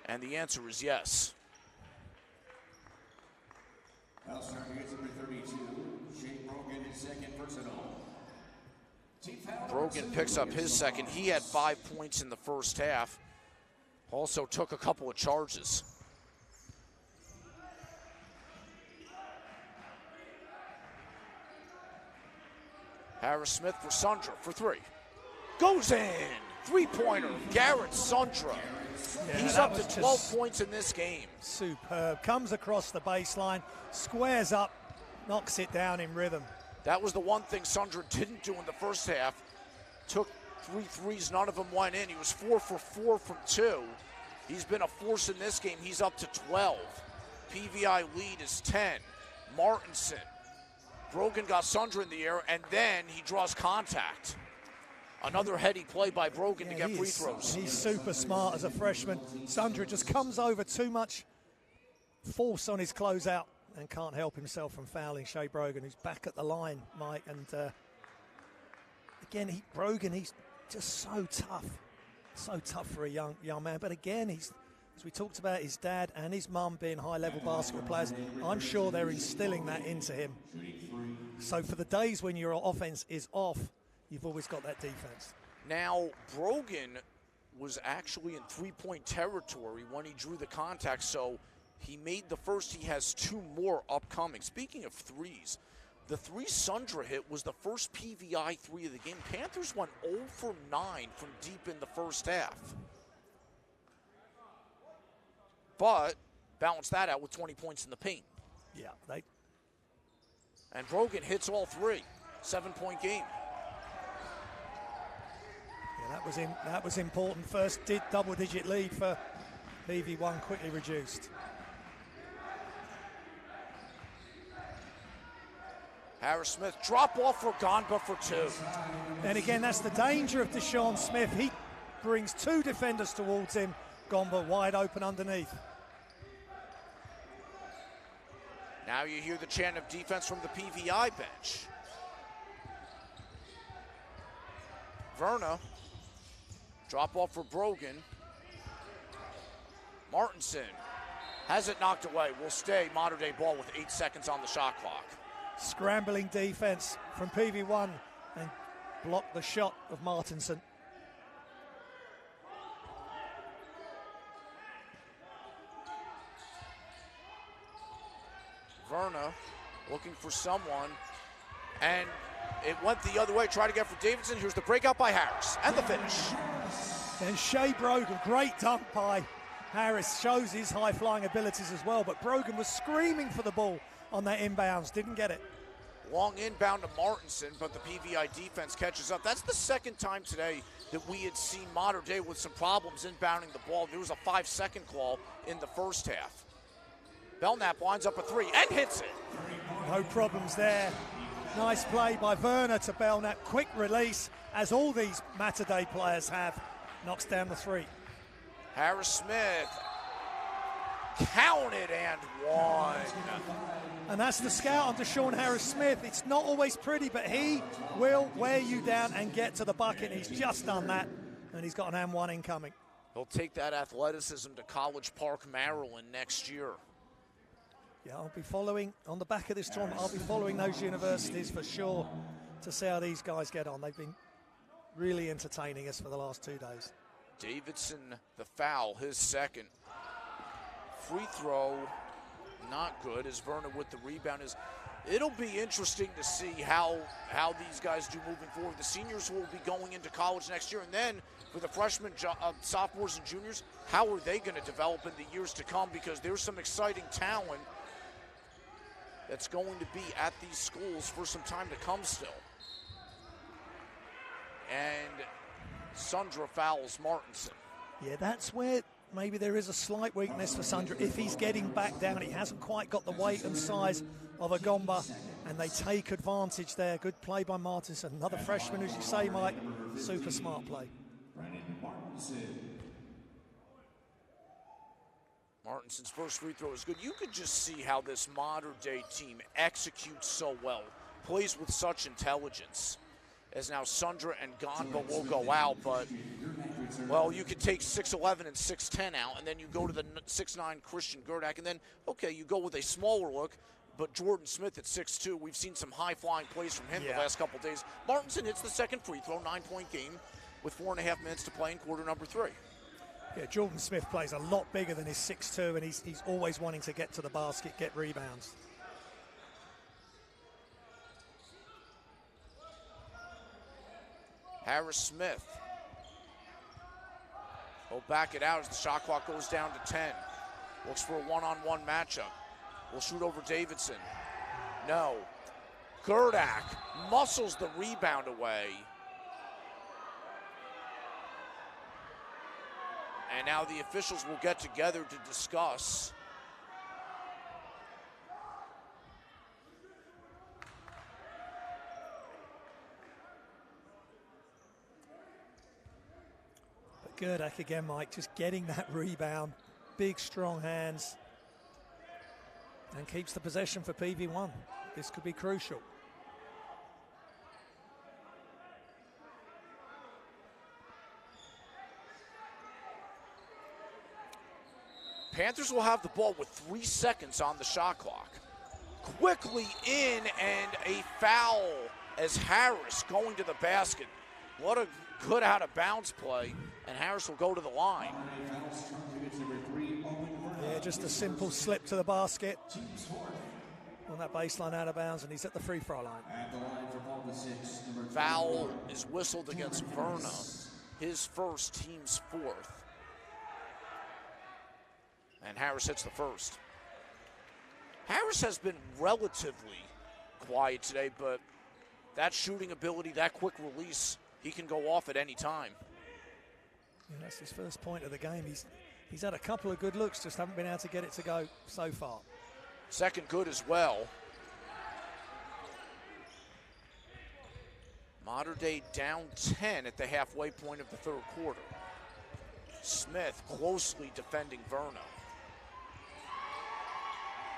And the answer is yes. Foul starting against number 32, Shane Brogan, his second personal. Brogan picks up his second. He had 5 points in the first half. Also took a couple of charges. Harris Smith for Sundra for 3. Goes in. 3-pointer. Garrett Sundra. Yeah, he's up to 12 points in this game. Superb. Comes across the baseline, squares up, knocks it down in rhythm. That was the one thing Sundra didn't do in the first half. Took 3 threes, none of them went in. He was 4 for 4 from 2. He's been a force in this game. He's up to 12. PVI lead is 10. Martinson. Brogan got Sundra in the air, and then he draws contact. Another heady play by Brogan to get free throws. He's super smart as a freshman. Sundra just comes over too much force on his closeout and can't help himself from fouling Shea Brogan, who's back at the line, Mike. And again, Brogan, he's just so tough for a young man. But again, as we talked about, his dad and his mum being high-level basketball players, I'm sure they're instilling that into him. So for the days when your offense is off, you've always got that defense. Now, Brogan was actually in 3-point territory when he drew the contact, so he made the first. He has 2 more upcoming. Speaking of threes, the 3 Sundra hit was the first PVI 3 of the game. Panthers went 0 for 9 from deep in the first half. But balanced that out with 20 points in the paint. Yeah, and Brogan hits all 3. 7-point game. Yeah, that was important. First double-digit lead for PV1, quickly reduced. Harris Smith, drop off for Ganba for 2. And again, that's the danger of Deshaun Smith. He brings 2 defenders towards him. Ganba wide open underneath. Now you hear the chant of defense from the PVI bench. Verna, drop off for Brogan. Martinson has it knocked away. Will stay Mater Dei ball with 8 seconds on the shot clock. Scrambling defense from PV1 and block the shot of Martinson. Verna looking for someone, and it went the other way. Try to get for Davidson. Here's the breakout by Harris, and the finish. Then Shea Brogan, great dunk by Harris, shows his high-flying abilities as well, but Brogan was screaming for the ball on that inbounds, didn't get it. Long inbound to Martinson, but the PVI defense catches up. That's the second time today that we had seen Mater Dei with some problems inbounding the ball. There was a 5-second call in the first half. Belknap lines up a three and hits it. No problems there. Nice play by Verna to Belknap. Quick release, as all these Mater Dei players have. Knocks down the three. Harris Smith counted and one. And that's the scout on Deshaun Harris Smith. It's not always pretty, but he will wear you down and get to the bucket. He's just done that, and he's got an and one incoming. He'll take that athleticism to College Park, Maryland next year. Yeah, I'll be following, on the back of this tournament, I'll be following those universities for sure to see how these guys get on. They've been really entertaining us for the last 2 days. Davidson, the foul, his second. Free throw, not good, as Verna with the rebound. It'll be interesting to see how these guys do moving forward. The seniors will be going into college next year, and then for the freshmen, sophomores, and juniors, how are they going to develop in the years to come? Because there's some exciting talent that's going to be at these schools for some time to come still. And Sundra fouls Martinson. Yeah, that's where maybe there is a slight weakness for Sundra. If he's getting back down, he hasn't quite got the weight and size of a Gomba, and they take advantage there. Good play by Martinson. Another freshman, as you say, Mike. Super smart play. Martinson's first free throw is good. You could just see how this Mater Dei team executes so well, plays with such intelligence. As now Sundra and Gonba will go out, but, well, you could take 6'11 and 6'10 out, and then you go to the 6'9 Christian Gerdak, and then, okay, you go with a smaller look, but Jordan Smith at 6'2, we've seen some high-flying plays from him the last couple days. Martinson hits the second free throw, 9-point game, with 4.5 minutes to play in quarter number 3. Yeah, Jordan Smith plays a lot bigger than his 6'2", and he's always wanting to get to the basket, get rebounds. Harris Smith will back it out as the shot clock goes down to 10. Looks for a one-on-one matchup. Will shoot over Davidson. No. Gerdak muscles the rebound away. And now the officials will get together to discuss. Gerdak again, Mike, just getting that rebound. Big, strong hands. And keeps the possession for PV1. This could be crucial. Panthers will have the ball with 3 seconds on the shot clock. Quickly in, and a foul as Harris going to the basket. What a good out-of-bounds play, and Harris will go to the line. Yeah, just a simple slip to the basket on that baseline out of bounds, and he's at the free throw line. Foul is whistled against Verna, his first, team's fourth. And Harris hits the first. Harris has been relatively quiet today, but that shooting ability, that quick release, he can go off at any time. Yeah, that's his first point of the game. He's had a couple of good looks, just haven't been able to get it to go so far. Second good as well. Mater Dei down 10 at the halfway point of the third quarter. Smith closely defending Verna.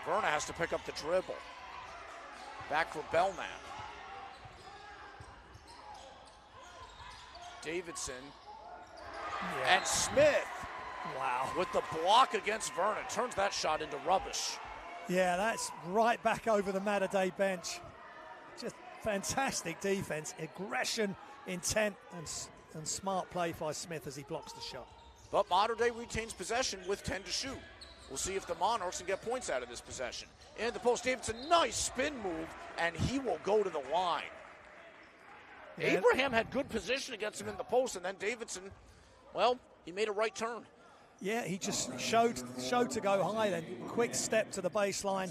Verna has to pick up the dribble. Back for Belknap. Davidson. Yeah. And Smith. Wow. With the block against Verna. Turns that shot into rubbish. Yeah, that's right back over the Mater Dei bench. Just fantastic defense, aggression, intent, and smart play by Smith as he blocks the shot. But Mater Dei retains possession with 10 to shoot. We'll see if the Monarchs can get points out of this possession. In the post, Davidson, nice spin move, and he will go to the line. Yeah. Abraham had good position against him in the post, and then Davidson, well, he made a right turn. Yeah, he just showed to go high then. Quick step to the baseline.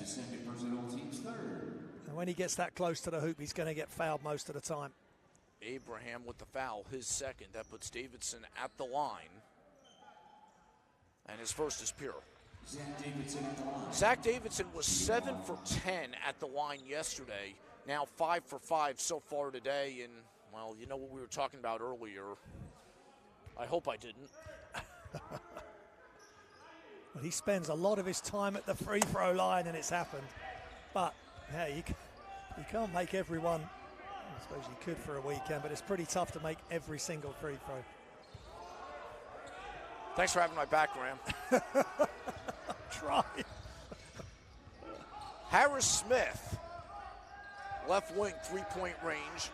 And when he gets that close to the hoop, he's going to get fouled most of the time. Abraham with the foul, his second. That puts Davidson at the line. And his first is pure. Zach Davidson was 7 for 10 at the line yesterday. Now 5 for 5 so far today. And, well, you know what we were talking about earlier. I hope I didn't. Well, he spends a lot of his time at the free throw line, and it's happened. But, yeah, you can't make every one. I suppose you could for a weekend, but it's pretty tough to make every single free throw. Thanks for having my back, Graham. Try. Harris Smith, left wing, three-point range.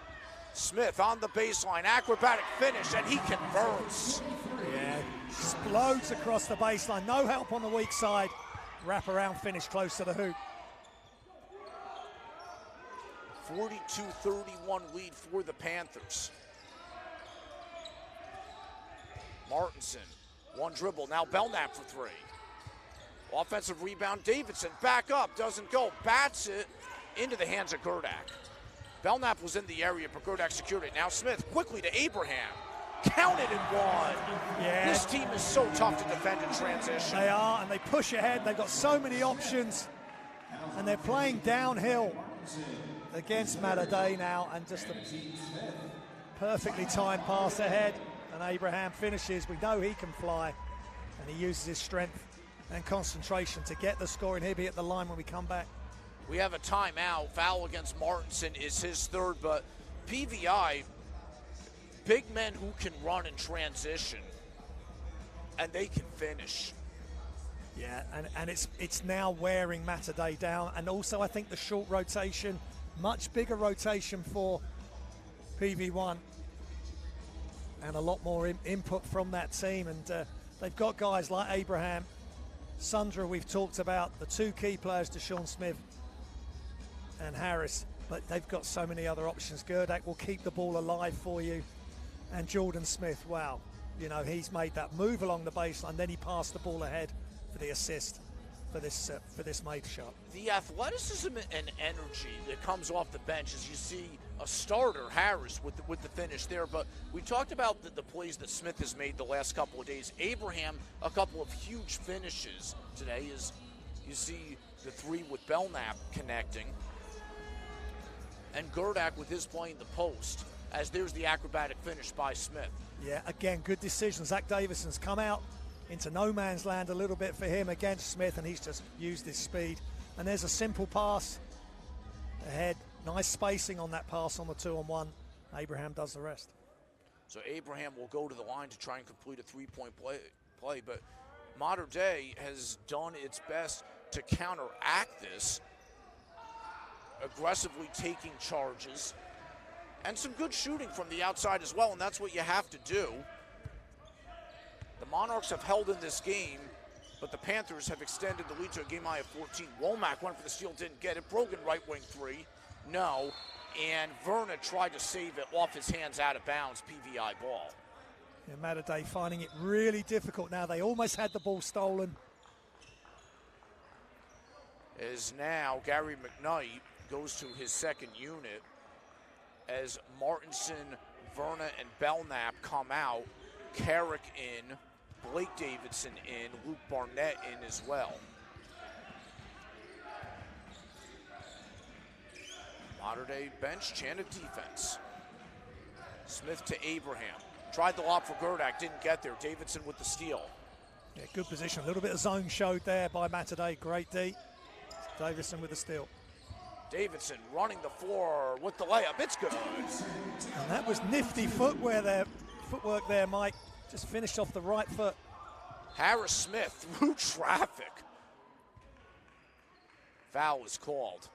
Smith on the baseline, acrobatic finish, and he converts. Yeah, explodes across the baseline. No help on the weak side. Wrap-around finish close to the hoop. 42-31 lead for the Panthers. Martinson, one dribble, now Belknap for three. Offensive rebound, Davidson, back up, doesn't go, bats it into the hands of Gerdak. Belknap was in the area, but Gerdak secured it. Now Smith quickly to Abraham. Counted and one. Yeah. This team is so tough to defend in transition. They are, and they push ahead. They've got so many options, and they're playing downhill against Mater Dei now, and just a perfectly timed pass ahead, and Abraham finishes. We know he can fly, and he uses his strength and concentration to get the scoring. He'll be at the line when we come back. We have a timeout. Foul against Martinson is his third, but PVI, big men who can run in transition, and they can finish. Yeah, and it's now wearing Mater Dei down, and also I think the short rotation, much bigger rotation for PV1, and a lot more input from that team, and they've got guys like Abraham, Sundra we've talked about, the two key players, Deshaun Smith and Harris, but they've got so many other options. Gerdak will keep the ball alive for you, and Jordan Smith, wow, you know, he's made that move along the baseline, then he passed the ball ahead for the assist for this made shot. The athleticism and energy that comes off the bench as you see a starter, Harris, with the finish there, but we talked about the plays that Smith has made the last couple of days. Abraham, a couple of huge finishes today, as you see the three with Belknap connecting, and Gerdak with his play in the post, as there's the acrobatic finish by Smith. Yeah, again, good decision. Zach Davison's come out into no man's land a little bit for him against Smith, and he's just used his speed. And there's a simple pass ahead. Nice spacing on that pass on the 2-on-1. Abraham does the rest. So Abraham will go to the line to try and complete a three-point play, but Mater Dei has done its best to counteract this, aggressively taking charges, and some good shooting from the outside as well, and that's what you have to do. The Monarchs have held in this game, but the Panthers have extended the lead to a game high of 14. Womack went for the steal, didn't get it. Brogan right wing three, no. And Verna tried to save it off his hands out of bounds, PVI ball. Yeah, Mater Dei finding it really difficult now. They almost had the ball stolen. As now Gary McKnight goes to his second unit as Martinson, Verna, and Belknap come out. Carrick in, Blake Davidson in, Luke Barnett in as well. Mater Dei bench, chant of defense. Smith to Abraham. Tried the lob for Gerdak, didn't get there. Davidson with the steal. Yeah, good position. A little bit of zone showed there by Mater Dei. Great D. Davison with the steal. Davidson running the floor with the layup. It's good. And that was nifty footwork there, Mike. Just finished off the right foot. Harris Smith through traffic. Foul is called.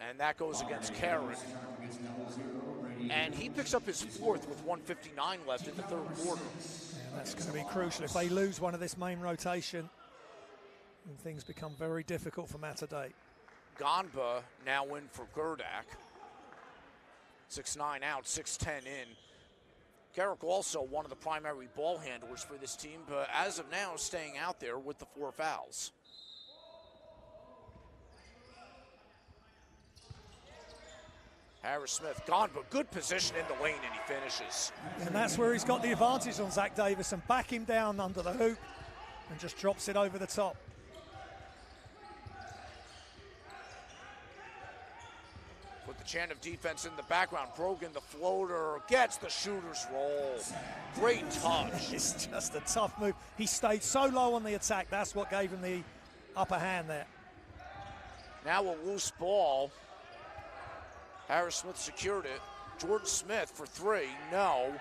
And that goes against Carrick. And he picks up his fourth with 1:59 left in the third quarter. Yeah, that's going to be crucial. If they lose one of this main rotation, then things become very difficult for Mater. Gonba now in for Gerdak. 6'9" out, 6'10" in. Carrick also one of the primary ball handlers for this team, but as of now staying out there with the 4 fouls. Harris Smith, Gonba, good position in the lane, and he finishes. And that's where he's got the advantage on Zach Davison. Back him down under the hoop and just drops it over the top. With the chant of defense in the background, Brogan, the floater, gets the shooter's roll. Great touch. It's just a tough move. He stayed so low on the attack. That's what gave him the upper hand there. Now a loose ball. Harris Smith secured it. Jordan Smith for 3, no.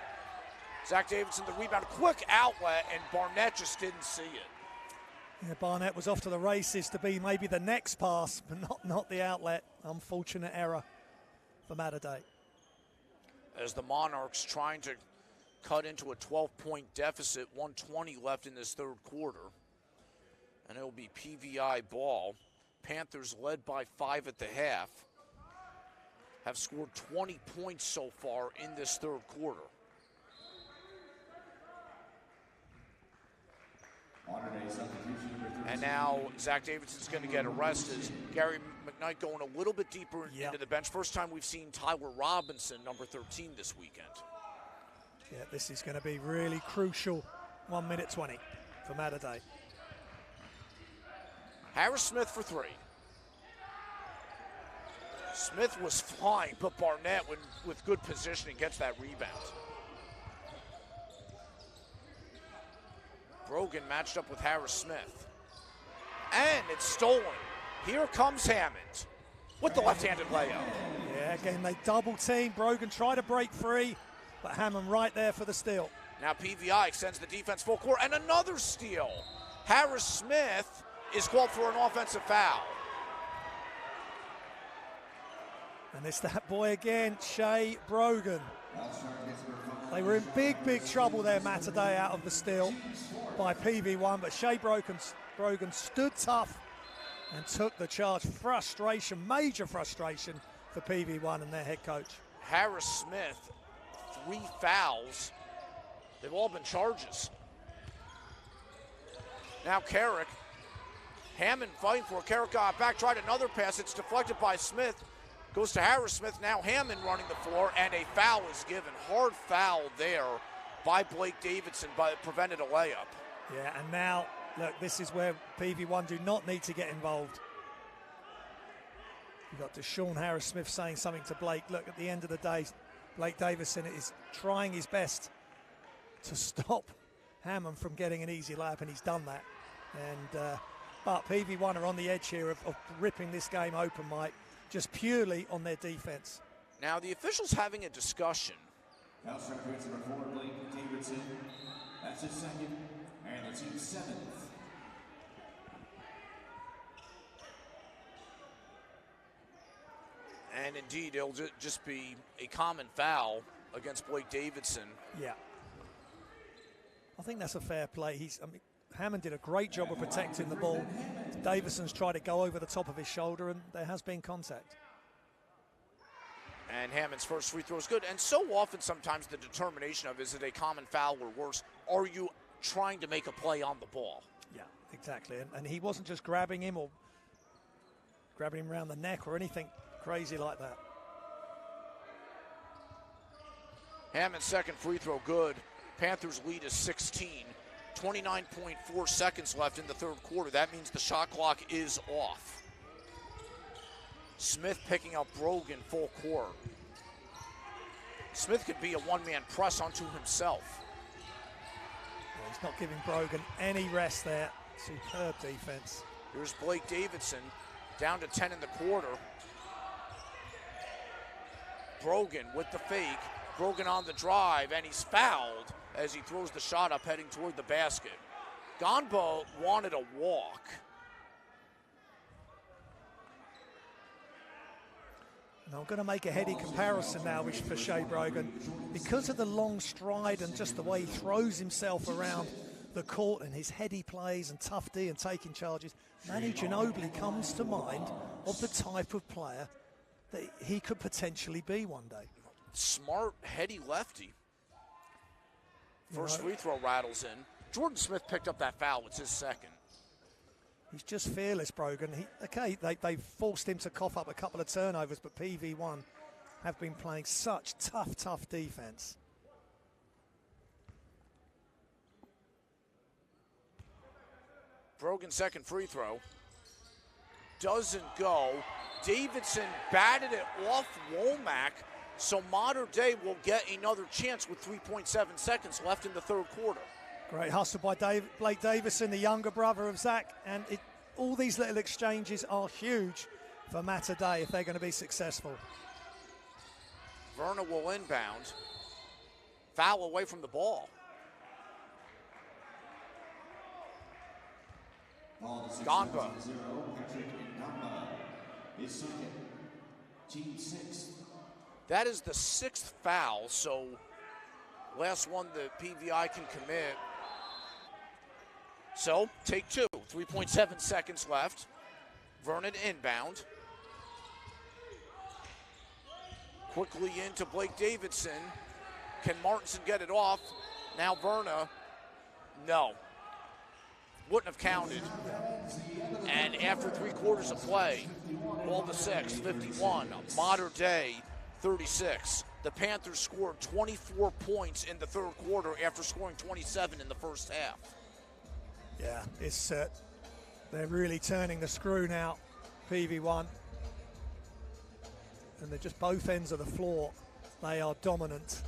Zach Davidson the rebound, quick outlet, and Barnett just didn't see it. Yeah, Barnett was off to the races to be maybe the next pass, but not the outlet. Unfortunate error for Mater. As the Monarchs trying to cut into a 12-point deficit, 1:20 left in this third quarter. And it'll be PVI ball. Panthers led by 5 at the half. Have scored 20 points so far in this third quarter. And now Zach Davidson's going to get arrested. Gary McKnight going a little bit deeper into the bench. First time we've seen Tyler Robinson, number 13, this weekend. Yeah, this is going to be really crucial. 1 minute 20 for Mater. Harris Smith for 3. Smith was flying, but Barnett, with good positioning, gets that rebound. Brogan matched up with Harris Smith. And it's stolen. Here comes Hammond with the left-handed layup. Yeah, again, they double team. Brogan tried to break free, but Hammond right there for the steal. Now PVI extends the defense full court, and another steal. Harris Smith is called for an offensive foul. And it's that boy again, Shea Brogan. They were in big trouble there, Mater, out of the steal by PV1, but Shea Brogan stood tough and took the charge. Frustration, major frustration for PV1 and their head coach. Harris Smith, 3 fouls. They've all been charges. Now Carrick. Hammond fighting for it. Carrick got back, tried another pass. It's deflected by Smith. Goes to Harris Smith, now Hammond running the floor, and a foul is given. Hard foul there by Blake Davidson, but it prevented a layup. Yeah, and now, look, this is where PV1 do not need to get involved. You've got Deshaun Harris Smith saying something to Blake. Look, at the end of the day, Blake Davison is trying his best to stop Hammond from getting an easy layup, and he's done that. And but PV1 are on the edge here of ripping this game open, Mike, just purely on their defense. Now the officials having a discussion. Foul shot creates number 4, Blake Davidson. That's his second, and the team's 7th. And indeed, it'll just be a common foul against Blake Davidson. Yeah. I think that's a fair play. Hammond did a great job of protecting the ball. Davison's tried to go over the top of his shoulder, and there has been contact. And Hammond's first free throw is good. And so often, sometimes the determination of, is it a common foul or worse, are you trying to make a play on the ball? Yeah, exactly. And he wasn't just grabbing him or grabbing him around the neck or anything crazy like that. Hammond's second free throw good. Panthers lead is 16. 29.4 seconds left in the third quarter. That means the shot clock is off. Smith picking up Brogan full court. Smith could be a one-man press onto himself. Well, he's not giving Brogan any rest there. Superb defense. Here's Blake Davidson, down to 10 in the quarter. Brogan with the fake. Brogan on the drive, and he's fouled as he throws the shot up heading toward the basket. Gonba wanted a walk. And I'm going to make a heady comparison now for Shea Brogan. Because of the long stride and just the way he throws himself around the court and his heady plays and tough D and taking charges, Manu Ginobili comes to mind of the type of player that he could potentially be one day. Smart, heady lefty. First free throw rattles in. Jordan Smith picked up that foul. It's his second. He's just fearless, Brogan. They've forced him to cough up a couple of turnovers, but PV1 have been playing such tough defense. Brogan's second free throw doesn't go. Davidson batted it off Womack, so Modern Day will get another chance with 3.7 seconds left in the third quarter. Great hustle by Blake Davison, the younger brother of Zach, and all these little exchanges are huge for Mater Dei if they're going to be successful. Verna will inbound. Foul away from the ball. Gonba. That is the 6th foul, so last one the PVI can commit. So, take 2. 3.7 seconds left. Vernon inbound. Quickly into Blake Davidson. Can Martinson get it off? Now Verna. No. Wouldn't have counted. And after 3 quarters of play, ball to 6, 51. Modern Day, 36. The Panthers scored 24 points in the third quarter after scoring 27 in the first half. Yeah, it's they're really turning the screw now, PV1. And they're just both ends of the floor. They are dominant.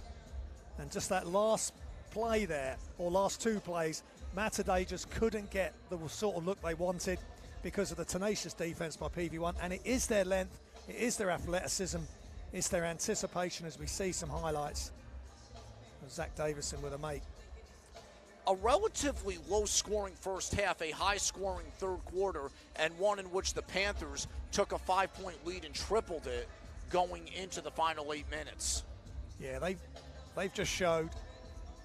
And just that last play there, or last 2 plays, Mater Dei just couldn't get the sort of look they wanted because of the tenacious defense by PV1. And it is their length, it is their athleticism, it's their anticipation as we see some highlights of Zach Davison with a make. A relatively low-scoring first half, a high-scoring third quarter, and one in which the Panthers took a 5-point lead and tripled it going into the final 8 minutes. Yeah, they've just showed,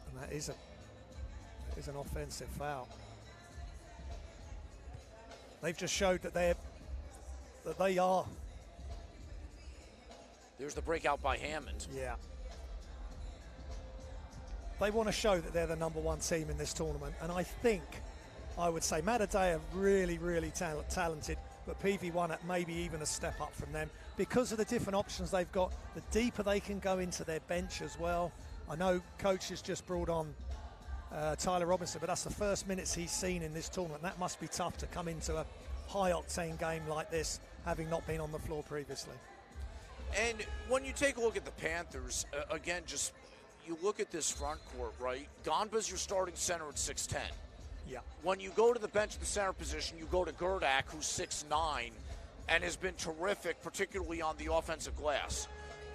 and that is an offensive foul. They've just showed that they are. There's the breakout by Hammond. Yeah. They want to show that they're the #1 team in this tournament, and I would say Mater Dei are really, really talented, but PV1 at maybe even a step up from them because of the different options they've got, the deeper they can go into their bench as well. I know coach has just brought on Tyler Robinson, but that's the first minutes he's seen in this tournament. That must be tough to come into a high-octane game like this, having not been on the floor previously. And when you take a look at the Panthers, again, just you look at this front court, right? Gonba's your starting center at 6'10". Yeah. When you go to the bench at the center position, you go to Gerdak, who's 6'9", and has been terrific, particularly on the offensive glass.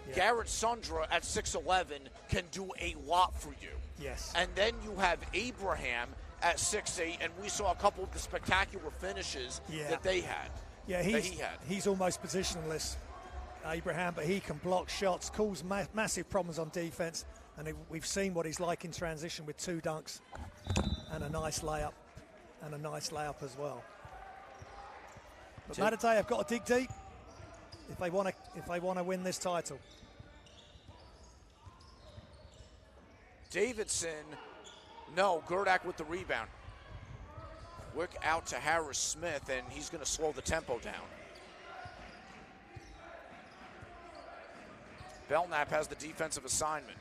Yeah. Garrett Sundra at 6'11" can do a lot for you. Yes. And then you have Abraham at 6'8", and we saw a couple of the spectacular finishes that they had. Yeah, he's almost positionless, Abraham, but he can block shots, cause massive problems on defense, and we've seen what he's like in transition with 2 dunks and a nice layup as well. But Mater Dei have got to dig deep if they want to win this title. Davidson, no, Gerdak with the rebound. Quick out to Harris Smith, and he's going to slow the tempo down. Belknap has the defensive assignment.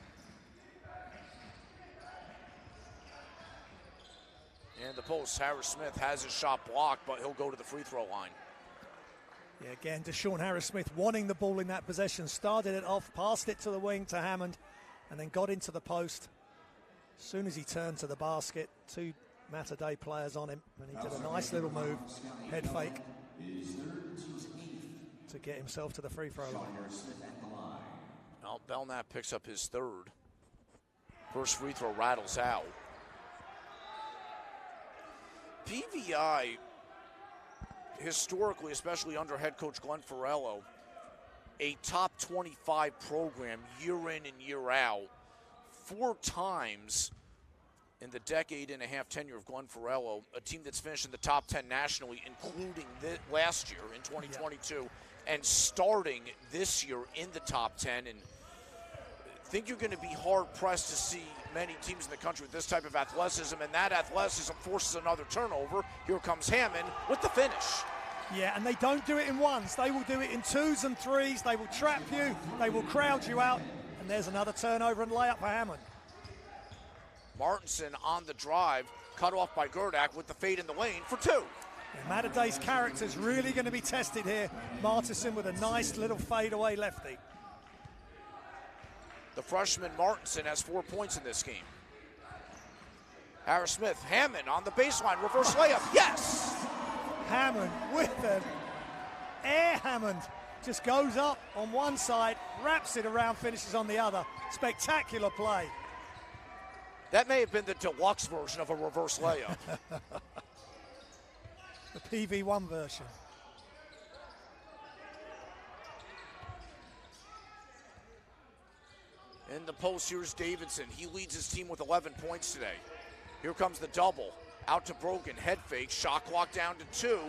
And the post, Harris Smith has his shot blocked, but he'll go to the free throw line. Yeah, again, Deshaun Harris-Smith wanting the ball in that possession, started it off, passed it to the wing to Hammond, and then got into the post. As soon as he turned to the basket, 2 Matter-Day players on him, and he did a nice little move, head fake, to get himself to the free throw line. Well, Belknap picks up his third. First free throw rattles out. PVI, historically, especially under head coach Glenn Farello, a top 25 program year in and year out. 4 times in the decade and a half tenure of Glenn Farello, a team that's finished in the top 10 nationally, including last year in 2022, and starting this year in the top 10. And I think you're going to be hard-pressed to see many teams in the country with this type of athleticism, and that athleticism forces another turnover. Here comes Hammond with the finish. Yeah, and they don't do it in ones. They will do it in 2s and 3s. They will trap you. They will crowd you out. And there's another turnover and layup for Hammond. Martinson on the drive, cut off by Gerdak with the fade in the lane for 2. Yeah, Matter-Day's character's really going to be tested here. Martinson with a nice little fadeaway lefty. The freshman Martinson has 4 points in this game. Harris Smith, Hammond on the baseline, reverse layup, yes! Hammond with them. Air Hammond just goes up on one side, wraps it around, finishes on the other. Spectacular play. That may have been the deluxe version of a reverse layup. The PV1 version. In the post, here's Davidson. He leads his team with 11 points today. Here comes the double. Out to Brogan, head fake, shot clock down to 2.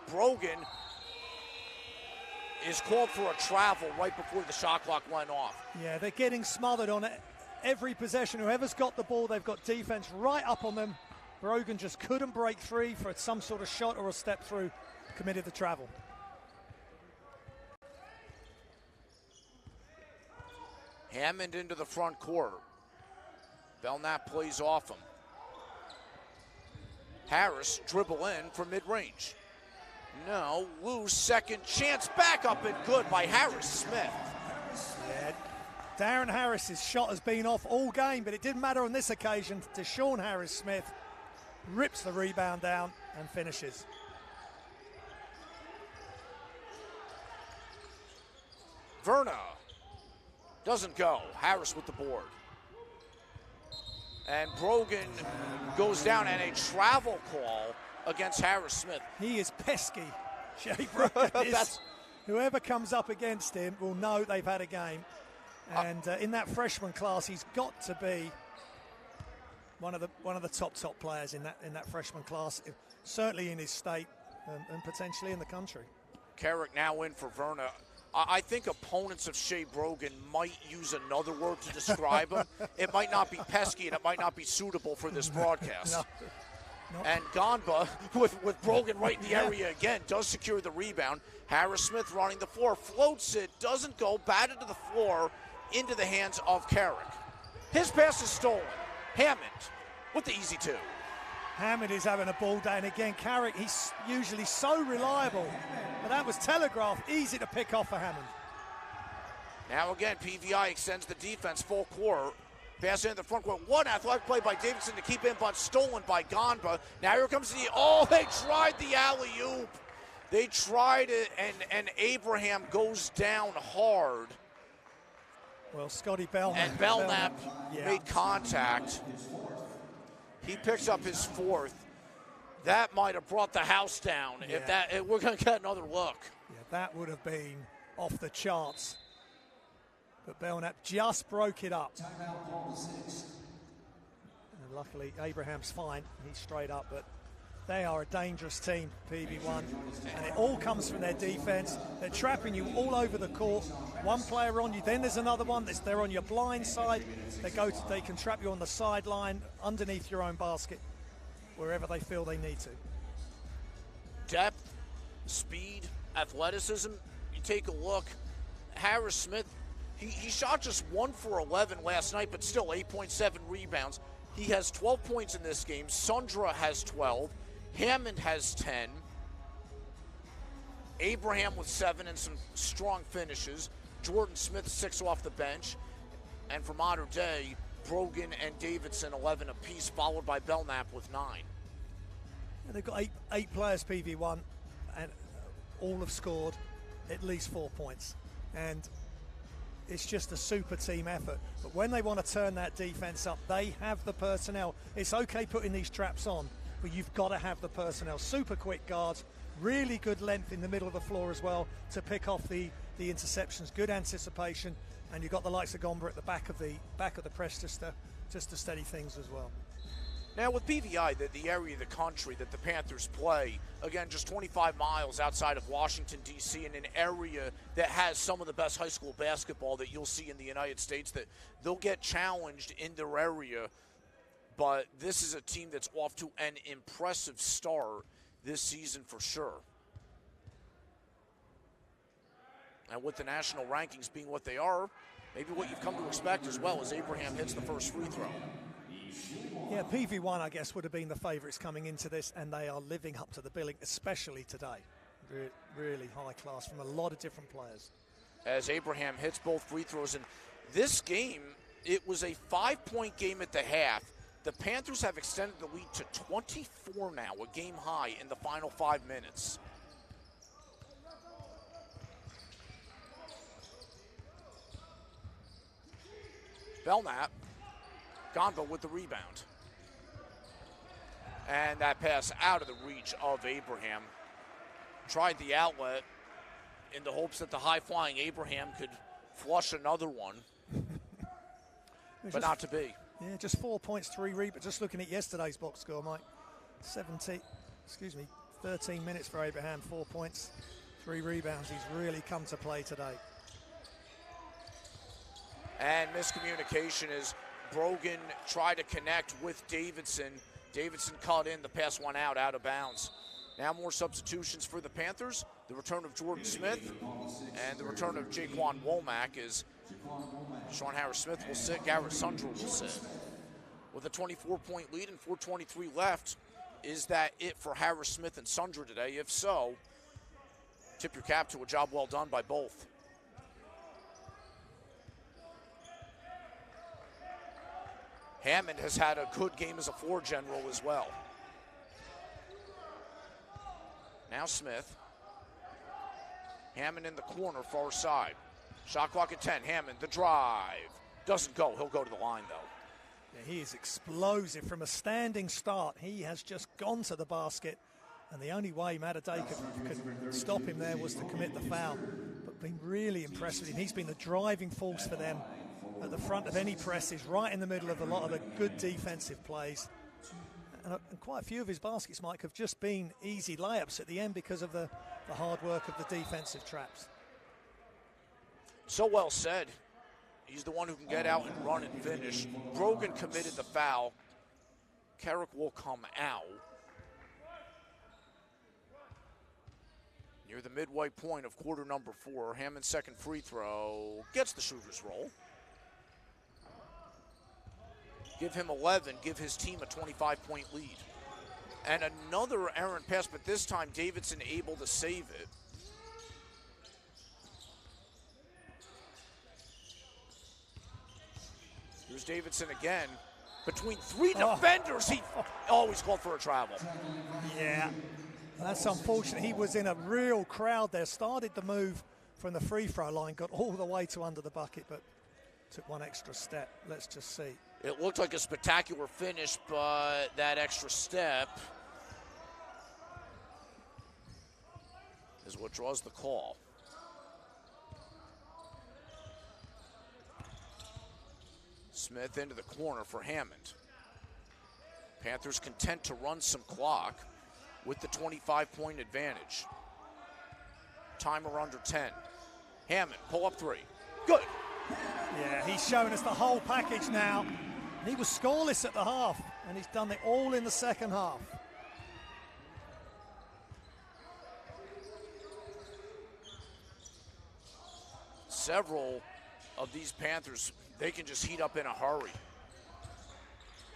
Brogan is called for a travel right before the shot clock went off. Yeah, they're getting smothered on it. Every possession, whoever's got the ball, they've got defense right up on them. Brogan just couldn't break free for some sort of shot or a step through, committed the travel. Hammond into the front court. Belknap plays off him. Harris dribble in from mid-range. No, loose, second chance, back up and good by Harris Smith. Yeah, Darren Harris's shot has been off all game, but it didn't matter on this occasion. Deshaun Harris Smith rips the rebound down and finishes. Verna doesn't go. Harris with the board. And Brogan goes down, and a travel call against Harris Smith. He is pesky, Jay Brogan is. Whoever comes up against him will know they've had a game. And in that freshman class, he's got to be one of the top players in that freshman class, certainly in his state and potentially in the country. Carrick now in for Verna. I think opponents of Shea Brogan might use another word to describe him. It might not be pesky, and it might not be suitable for this broadcast. No. And Gonba, with Brogan right in the area again, does secure the rebound. Harris Smith running the floor, floats it, doesn't go, batted to the floor, into the hands of Carrick. His pass is stolen. Hammond with the easy 2. Hammond is having a ball day, and again, Carrick, he's usually so reliable. But that was telegraphed, easy to pick off for Hammond. Now again, PVI extends the defense full court. Pass in the front court. One athletic play by Davidson to keep in, but stolen by Gonba. Now here comes they tried the alley-oop. They tried it, and Abraham goes down hard. Well, Scotty Belknap. And Belknap made contact. He picks up his 4th. That might have brought the house down. Yeah. If we're going to get another look. Yeah, that would have been off the charts. But Belknap just broke it up. And luckily, Abraham's fine. He's straight up, but they are a dangerous team, PV1. And it all comes from their defense. They're trapping you all over the court. One player on you, then there's another one. They're on your blind side. They can trap you on the sideline, underneath your own basket, wherever they feel they need to. Depth, speed, athleticism. You take a look. Harris Smith, he shot just 1 for 11 last night, but still 8.7 rebounds. He has 12 points in this game. Sundra has 12. Hammond has 10. Abraham with 7 and some strong finishes. Jordan Smith 6 off the bench. And for modern day, Brogan and Davidson 11 apiece, followed by Belknap with 9. They've got eight players, PV1, and all have scored at least 4 points. And it's just a super team effort. But when they want to turn that defense up, they have the personnel. It's okay putting these traps on, but you've got to have the personnel. Super quick guards, really good length in the middle of the floor as well to pick off the interceptions. Good anticipation, and you've got the likes of Gomber at the back of the press just to steady things as well. Now with PVI, the area of the country that the Panthers play, again, just 25 miles outside of Washington, D.C., in an area that has some of the best high school basketball that you'll see in the United States, that they'll get challenged in their area. But this is a team that's off to an impressive start this season for sure. And with the national rankings being what they are, maybe what you've come to expect as well as Abraham hits the first free throw. Yeah, PV1, I guess, would have been the favourites coming into this, and they are living up to the billing, especially today. Really high class from a lot of different players. As Abraham hits both free throws. In this game, it was a 5-point game at the half. The Panthers have extended the lead to 24 now, a game high in the final 5 minutes. Belknap, Gonvo with the rebound. And that pass out of the reach of Abraham. Tried the outlet in the hopes that the high-flying Abraham could flush another one, but not to be. Yeah, just 4 points, 3 rebounds. Just looking at yesterday's box score, Mike. 13 minutes for Abraham, 4 points, 3 rebounds. He's really come to play today. And miscommunication as Brogan tried to connect with Davidson. Davidson cut in, the pass went out of bounds. Now more substitutions for the Panthers. The return of Jordan Smith and the return of Jaquan Womack as Sean Harris-Smith will sit, Garrett Sundra will sit. With a 24-point lead and 4:23 left, is that it for Harris-Smith and Sundra today? If so, tip your cap to a job well done by both. Hammond has had a good game as a floor general as well. Now Smith. Hammond in the corner, far side. Shot clock at 10. Hammond, the drive. Doesn't go. He'll go to the line, though. Yeah, he is explosive from a standing start. He has just gone to the basket, and the only way Matadei could stop him there was to commit the foul. But been really impressed with him. He's been the driving force for them at the front of any presses, right in the middle of a lot of the good defensive plays. And quite a few of his baskets, Mike, have just been easy layups at the end because of the hard work of the defensive traps. So well said. He's the one who can get out and run and finish. Brogan committed the foul. Carrick will come out. Near the midway point of quarter number 4, Hammond's second free throw gets the shooter's roll. Give him 11, give his team a 25-point lead. And another errant pass, but this time Davidson able to save it. Here's Davidson again. Between 3 defenders, he always called for a travel. Yeah, that's unfortunate. He was in a real crowd there. Started the move from the free throw line, got all the way to under the bucket, but took one extra step. Let's just see. It looked like a spectacular finish, but that extra step is what draws the call. Smith into the corner for Hammond. Panthers content to run some clock with the 25-point advantage. Timer under 10. Hammond, pull up 3. Good. Yeah, he's showing us the whole package now. He was scoreless at the half, and he's done it all in the second half. Several of these Panthers, they can just heat up in a hurry.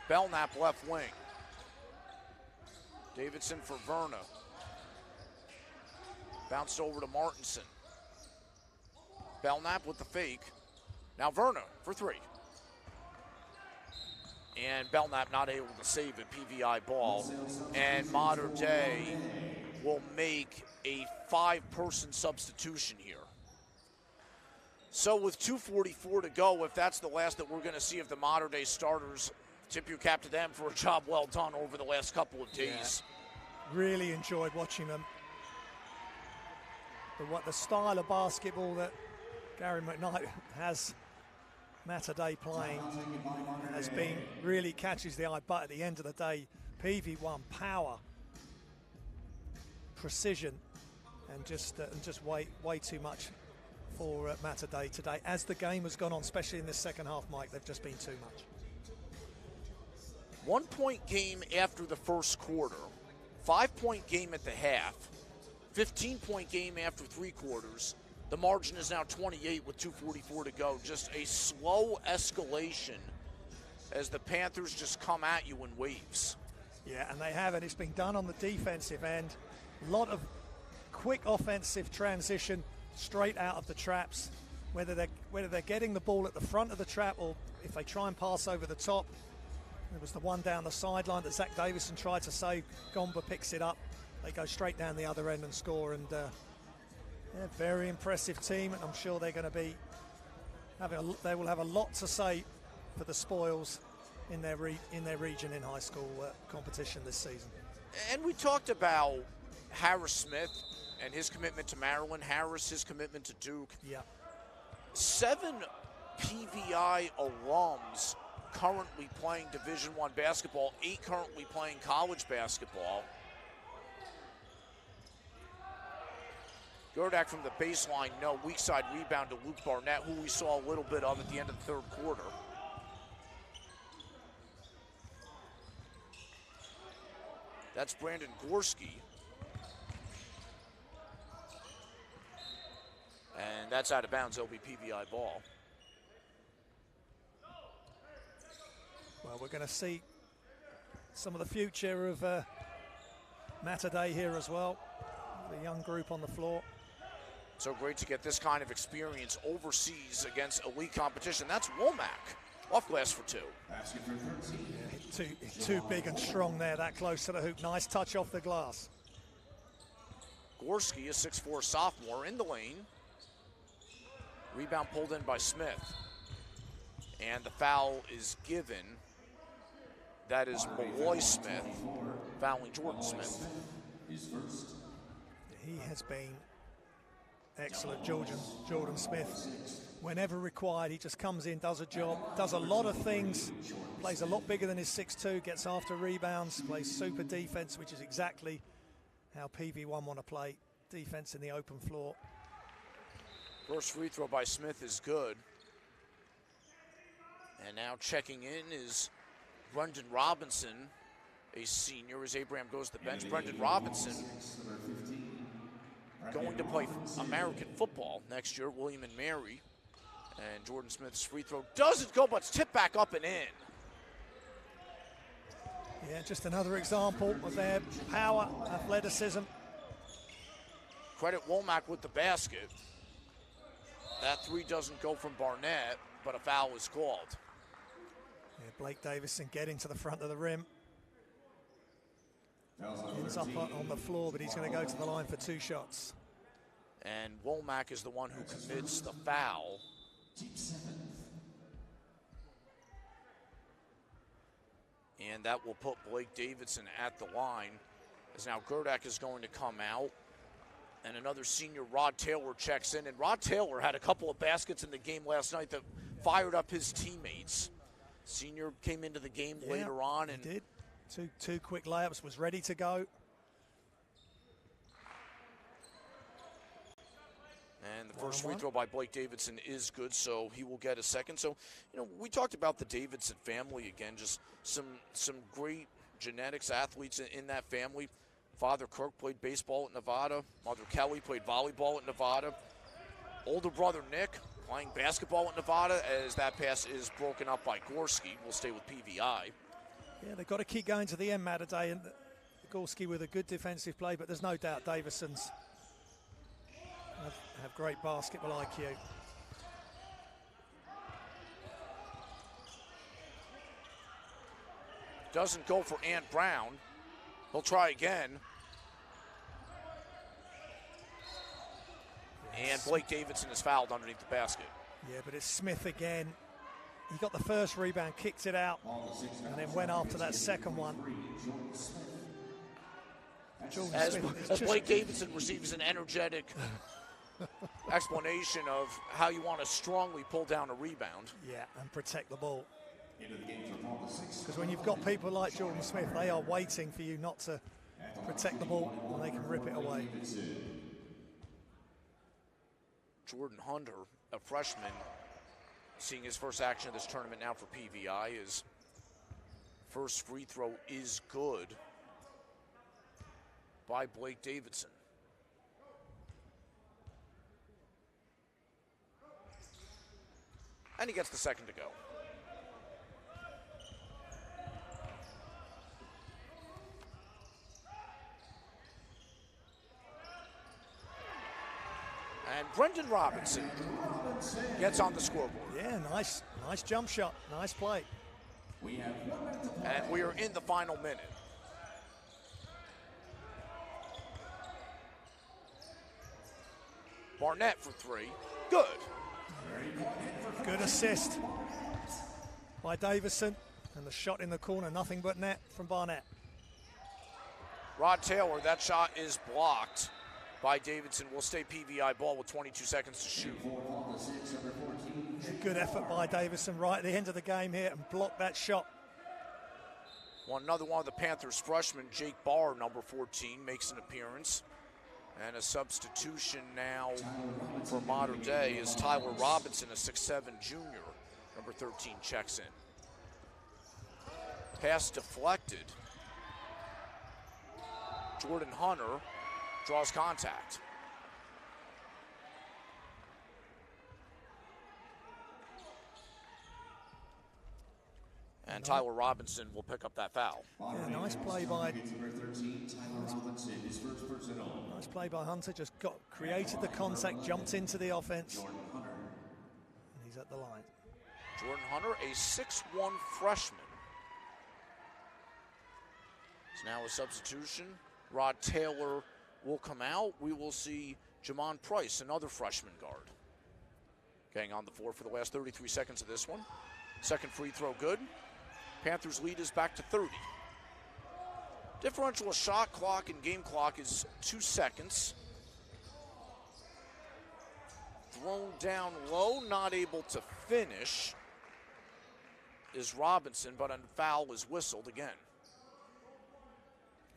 Belknap left wing. Davidson for Verna. Bounced over to Martinson. Belknap with the fake. Now Verna for 3. And Belknap not able to save it, PVI ball. And Modern Day will make a 5-person substitution here. So with 2:44 to go, if that's the last that we're going to see of the Modern Day starters, tip your cap to them for a job well done over the last couple of days. Yeah. Really enjoyed watching them. The style of basketball that Gary McKnight has Matter Day playing has been really catches the eye, but at the end of the day, PV1 power, precision, and just way too much for Matter Day today. As the game has gone on, especially in this second half, Mike, they've just been too much. 1-point game after the first quarter, 5-point game at the half, 15-point game after 3 quarters. The margin is now 28 with 2:44 to go. Just a slow escalation as the Panthers just come at you in waves. Yeah, and they have, and it's been done on the defensive end. A lot of quick offensive transition straight out of the traps, whether they're getting the ball at the front of the trap or if they try and pass over the top. There was the one down the sideline that Zach Davison tried to save. Gomba picks it up. They go straight down the other end and score. And yeah, very impressive team, and I'm sure they're going to be they will have a lot to say for the spoils in their region in high school competition this season. And we talked about Harris Smith and his commitment to Maryland, Harris, his commitment to Duke. Yeah. 7 PVI alums currently playing Division I basketball, 8 currently playing college basketball. Gerdak from the baseline, no. Weak side rebound to Luke Barnett, who we saw a little bit of at the end of the third quarter. That's Brandon Gorski. And that's out of bounds. It'll be PVI ball. Well, we're going to see some of the future of Matter Day here as well. The young group on the floor. So great to get this kind of experience overseas against elite competition. That's Womack, off glass for 2. Yeah, too big and strong there, that close to the hoop. Nice touch off the glass. Gorski, a 6'4 sophomore, in the lane. Rebound pulled in by Smith. And the foul is given. That is Malloy Smith fouling Jordan Smith. He has been excellent, Jordan Smith. Whenever required, he just comes in, does a job, does a lot of things, plays a lot bigger than his 6'2", gets after rebounds, plays super defense, which is exactly how PV1 want to play, defense in the open floor. First free throw by Smith is good. And now checking in is Brendan Robinson, a senior, as Abraham goes to the bench. Brendan Robinson going to play American football next year, William and Mary. And Jordan Smith's free throw doesn't go, but it's tipped back up and in. Yeah, just another example of their power, athleticism. Credit Womack with the basket. That 3 doesn't go from Barnett, but a foul is called. Yeah, Blake Davison getting to the front of the rim. Ends up on the floor, but he's going to go to the line for 2 shots. And Womack is the one who commits the foul. And that will put Blake Davidson at the line, as now Gerdak is going to come out. And another senior, Rod Taylor, checks in. And Rod Taylor had a couple of baskets in the game last night that fired up his teammates. Senior came into the game later on. And he did. Two quick layups, was ready to go. And the first free throw by Blake Davidson is good, so he will get a second. So, you know, we talked about the Davidson family again, just some great genetics, athletes in that family. Father Kirk played baseball at Nevada. Mother Kelly played volleyball at Nevada. Older brother Nick playing basketball at Nevada, as that pass is broken up by Gorski. We'll stay with PVI. Yeah, they've got to keep going to the end, Matter Day, and Gorski with a good defensive play, but there's no doubt Davison's have great basketball IQ. Doesn't go for Ant Brown. He'll try again. And Blake Davidson is fouled underneath the basket. Yeah, but it's Smith again. He got the first rebound, kicked it out, and then went after that second one. As Blake Davidson receives an energetic explanation of how you want to strongly pull down a rebound. Yeah, and protect the ball. Because when you've got people like Jordan Smith, they are waiting for you not to protect the ball, and they can rip it away. Jordan Hunter, a freshman, seeing his first action of this tournament now for PVI. His first free throw is good by Blake Davidson. And he gets the second to go. And Brendan Robinson gets on the scoreboard. Yeah, nice jump shot, nice play. And we are in the final minute. Barnett for three, good. Good assist by Davison, and the shot in the corner, nothing but net from Barnett. Rod Taylor, that shot is blocked by Davidson. Will stay PVI ball with 22 seconds to shoot. Good effort by Davison right at the end of the game here and blocked that shot. Another one of the Panthers freshmen, Jake Barr, number 14, makes an appearance. And a substitution now for modern day is Tyler Robinson, a 6'7" junior. Number 13 checks in. Pass deflected. Jordan Hunter draws contact. And Tyler Robinson will pick up that foul. Yeah, nice play by Hunter. Just created the contact, jumped into the offense. And he's at the line. Jordan Hunter, a 6'1" freshman. It's now a substitution. Rod Taylor will come out. We will see Jamon Price, another freshman guard, getting on the floor for the last 33 seconds of this one. Second free throw good. Panthers lead is back to 30. Differential shot clock and game clock is 2 seconds. Thrown down low, not able to finish is Robinson, but a foul is whistled again.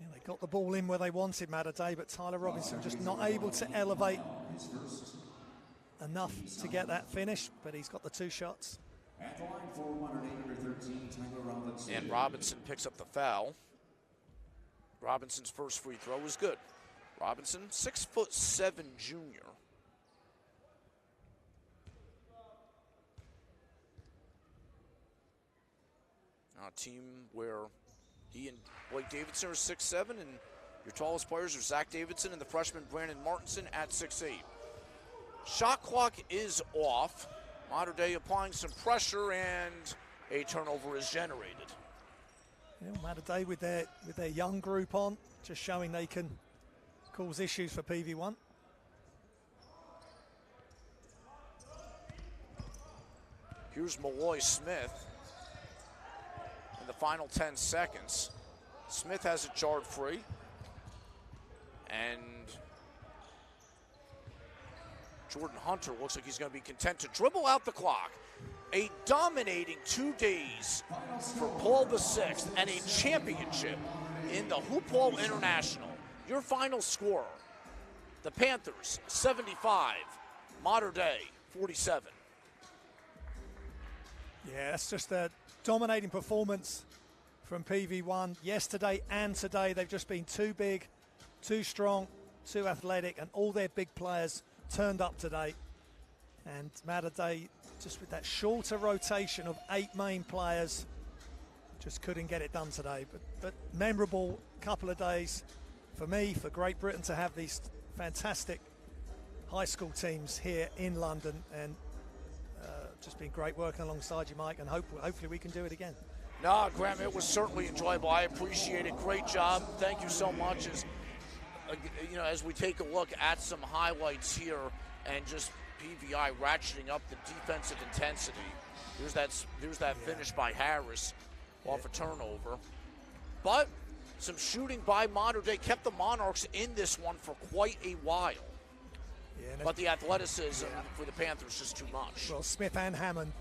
Yeah, they got the ball in where they wanted Matter, but Tyler Robinson just not able to elevate enough to get that finish, but he's got the 2 shots. And Robinson picks up the foul. Robinson's first free throw is good. Robinson, 6'7" junior. Now a team where he and Blake Davidson are 6'7", and your tallest players are Zach Davidson and the freshman Brandon Martinson at 6'8". Shot clock is off. Mater Dei applying some pressure, and a turnover is generated. Yeah, Mater Dei with their young group on, just showing they can cause issues for PV1. Here's Malloy Smith in the final 10 seconds. Smith has it jarred free, and Jordan Hunter looks like he's going to be content to dribble out the clock. A dominating 2 days for Paul VI and a championship in the Hoophall International. Your final score, the Panthers 75, Mater Dei 47. Yeah, that's just a dominating performance from PV1 yesterday and today. They've just been too big, too strong, too athletic, and all their big players turned up today. And Mater Dei, just with that shorter rotation of 8 main players, just couldn't get it done today. But memorable couple of days for me, for Great Britain to have these fantastic high school teams here in London, and just been great working alongside you, Mike, and hopefully we can do it again. No, Graham, it was certainly enjoyable. I appreciate it. Great job. Thank you so much. As we take a look at some highlights here and just PVI ratcheting up the defensive intensity. There's that finish by Harris off a turnover. But some shooting by Mater Dei kept the Monarchs in this one for quite a while. Yeah, but the athleticism for the Panthers just too much. Well, Smith and Hammond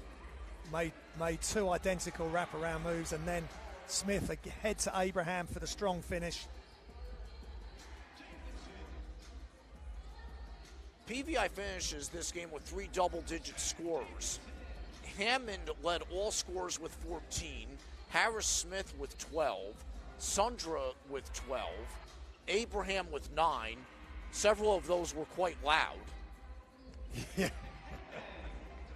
made two identical wraparound moves, and then Smith ahead to Abraham for the strong finish. PVI finishes this game with 3 double-digit scorers. Hammond led all scorers with 14, Harris Smith with 12, Sundra with 12, Abraham with 9. Several of those were quite loud. Yeah.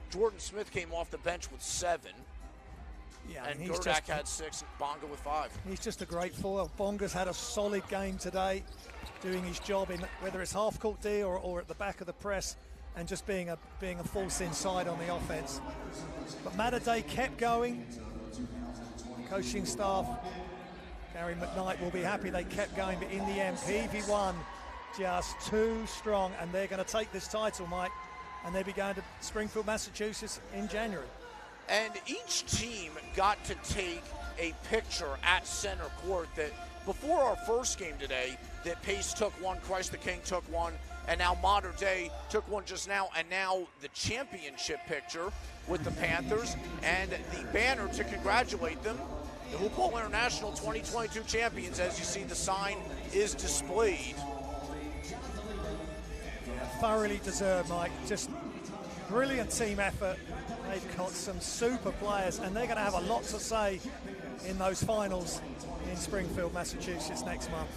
Jordan Smith came off the bench with 7. Yeah, and Gerdak had 6, and Bonga with 5. He's just a great foil. Bonga's had a solid game today, doing his job in whether it's half-court D or at the back of the press, and just being a force inside on the offense. But Mater Dei kept going. Coaching staff, Gary McKnight will be happy they kept going, but in the end, PV1 just too strong, and they're going to take this title, Mike, and they'll be going to Springfield, Massachusetts in January. And each team got to take a picture at center court. That before our first game today, that Pace took one, Christ the King took one, and now Mater Dei took one just now, and now the championship picture with the Panthers and the banner to congratulate them. The Hoophall International 2022 champions. As you see, the sign is displayed. Thoroughly deserved, Mike. Just brilliant team effort. They've got some super players, and they're going to have a lot to say in those finals in Springfield, Massachusetts next month.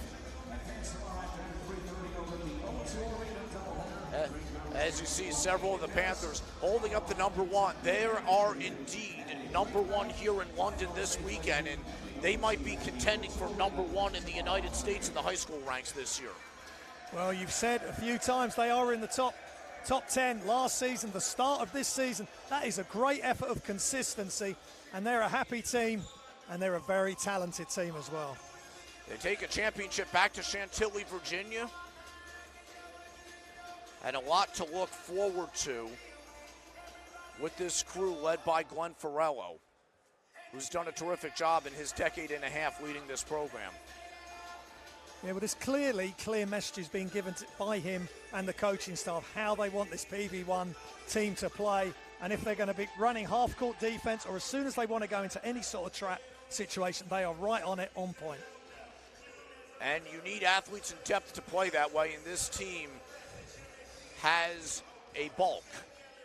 As you see, several of the Panthers holding up the number 1. There are indeed number 1 here in London this weekend, and they might be contending for number 1 in the United States in the high school ranks this year. Well, you've said a few times they are in the top 10 last season, the start of this season. That is a great effort of consistency, and they're a happy team, and they're a very talented team as well. They take a championship back to Chantilly, Virginia, and a lot to look forward to with this crew led by Glenn Farello, who's done a terrific job in his decade and a half leading this program. Yeah, well, there's clear messages being given by him and the coaching staff how they want this PV1 team to play, and if they're going to be running half-court defense or as soon as they want to go into any sort of trap situation, they are right on it, on point. And you need athletes in depth to play that way, and this team has a bulk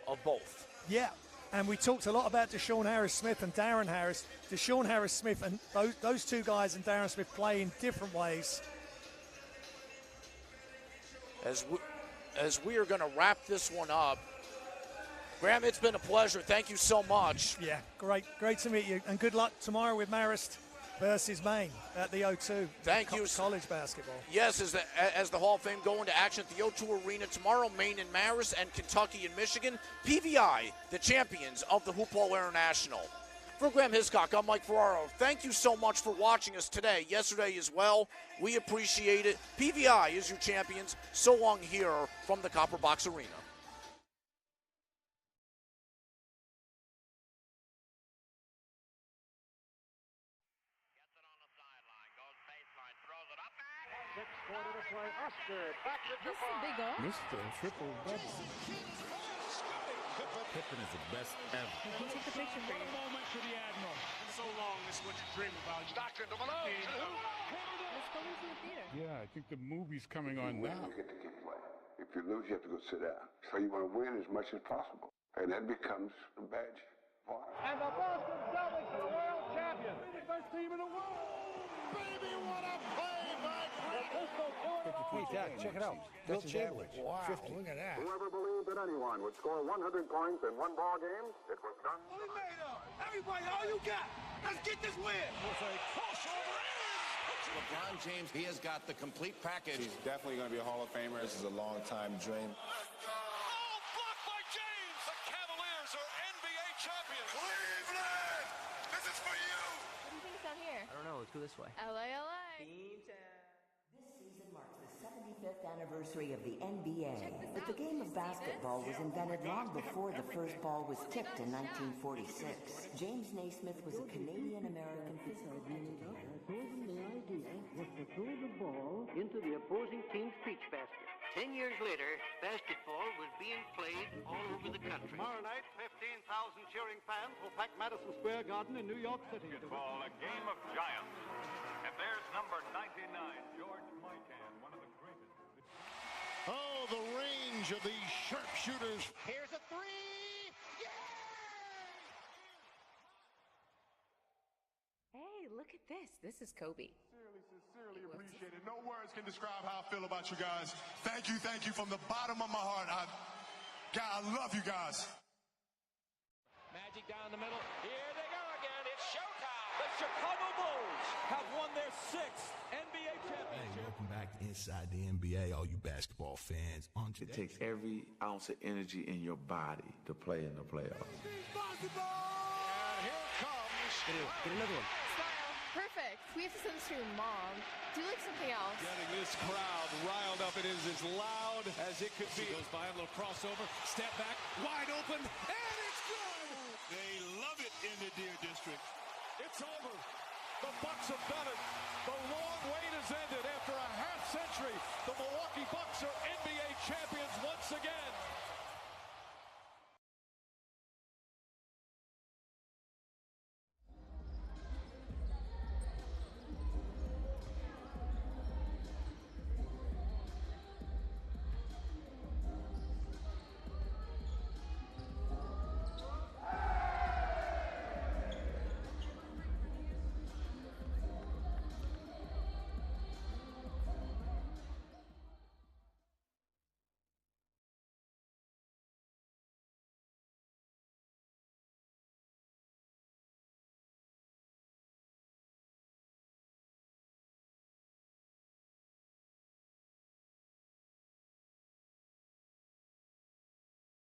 of both. Yeah, and we talked a lot about Deshaun Harris-Smith and Darren Harris. Deshaun Harris-Smith and those two guys and Darren Smith play in different ways. As we are going to wrap this one up, Graham, it's been a pleasure. Thank you so much. Yeah, great to meet you, and good luck tomorrow with Marist versus Maine at the O2. Thank you. College basketball. Yes, as the Hall of Fame go into action at the O2 Arena tomorrow, Maine and Marist, and Kentucky and Michigan. PVI, the champions of the Hoophall International. For Graham Hiscock, I'm Mike Ferraro. Thank you so much for watching us today, yesterday as well. We appreciate it. PVI is your champions. So long here from the Copper Box Arena. Mr. Triple Double. Pippen is the best ever. We'll take the picture for you. Moment for the Admiral. So long, this is what you dream about. Stockton to Malone. Let's go into the theater. Yeah, I think the movie's coming on You now. win, you get to keep playing. If you lose, you have to go sit down. So you want to win as much as possible. And that becomes a badge of honor. And the Boston Celtics are world champions. The best team in the world. Baby, what a play by Hey, Dad, check it out. Bill Chamberlain. Wow, 50. Look at that. Whoever believed that anyone would score 100 points in one ball game, it was done. Everybody, all you got. Let's get this win. LeBron James, he has got the complete package. He's definitely going to be a Hall of Famer. This is a long-time dream. Blocked by James. The Cavaliers are NBA champions. Cleveland, this is for you. this way. LA. This season marks the 75th anniversary of the NBA, but the game of basketball was invented long before the first ball was kicked in 1946. James Naismith was a Canadian-American physical educator. The idea was to throw the ball into the opposing team's peach basket. 10 years later, basketball was being played all over the country. Tomorrow night, 15,000 cheering fans will pack Madison Square Garden in New York City. Basketball, a game of giants. And there's number 99, George Mikan, one of the greatest. Oh, the range of these sharpshooters. Here's a three! Hey, look at this. This is Kobe. Sincerely appreciate it. No words can describe how I feel about you guys. Thank you from the bottom of my heart. I love you guys. Magic down the middle. Here they go again. It's showtime. The Chicago Bulls have won their 6th NBA championship. Hey, welcome back to Inside the NBA, all you basketball fans. It takes every ounce of energy in your body to play in the playoffs. And here comes. Get another one. Perfect. We have to send this to your mom. Do like something else. Getting this crowd riled up. It is as loud as it could be. Goes by a little crossover. Step back. Wide open. And it's good. They love it in the Deer District. It's over. The Bucks have done it. The long wait has ended. After a half century, the Milwaukee Bucks are NBA champions once again.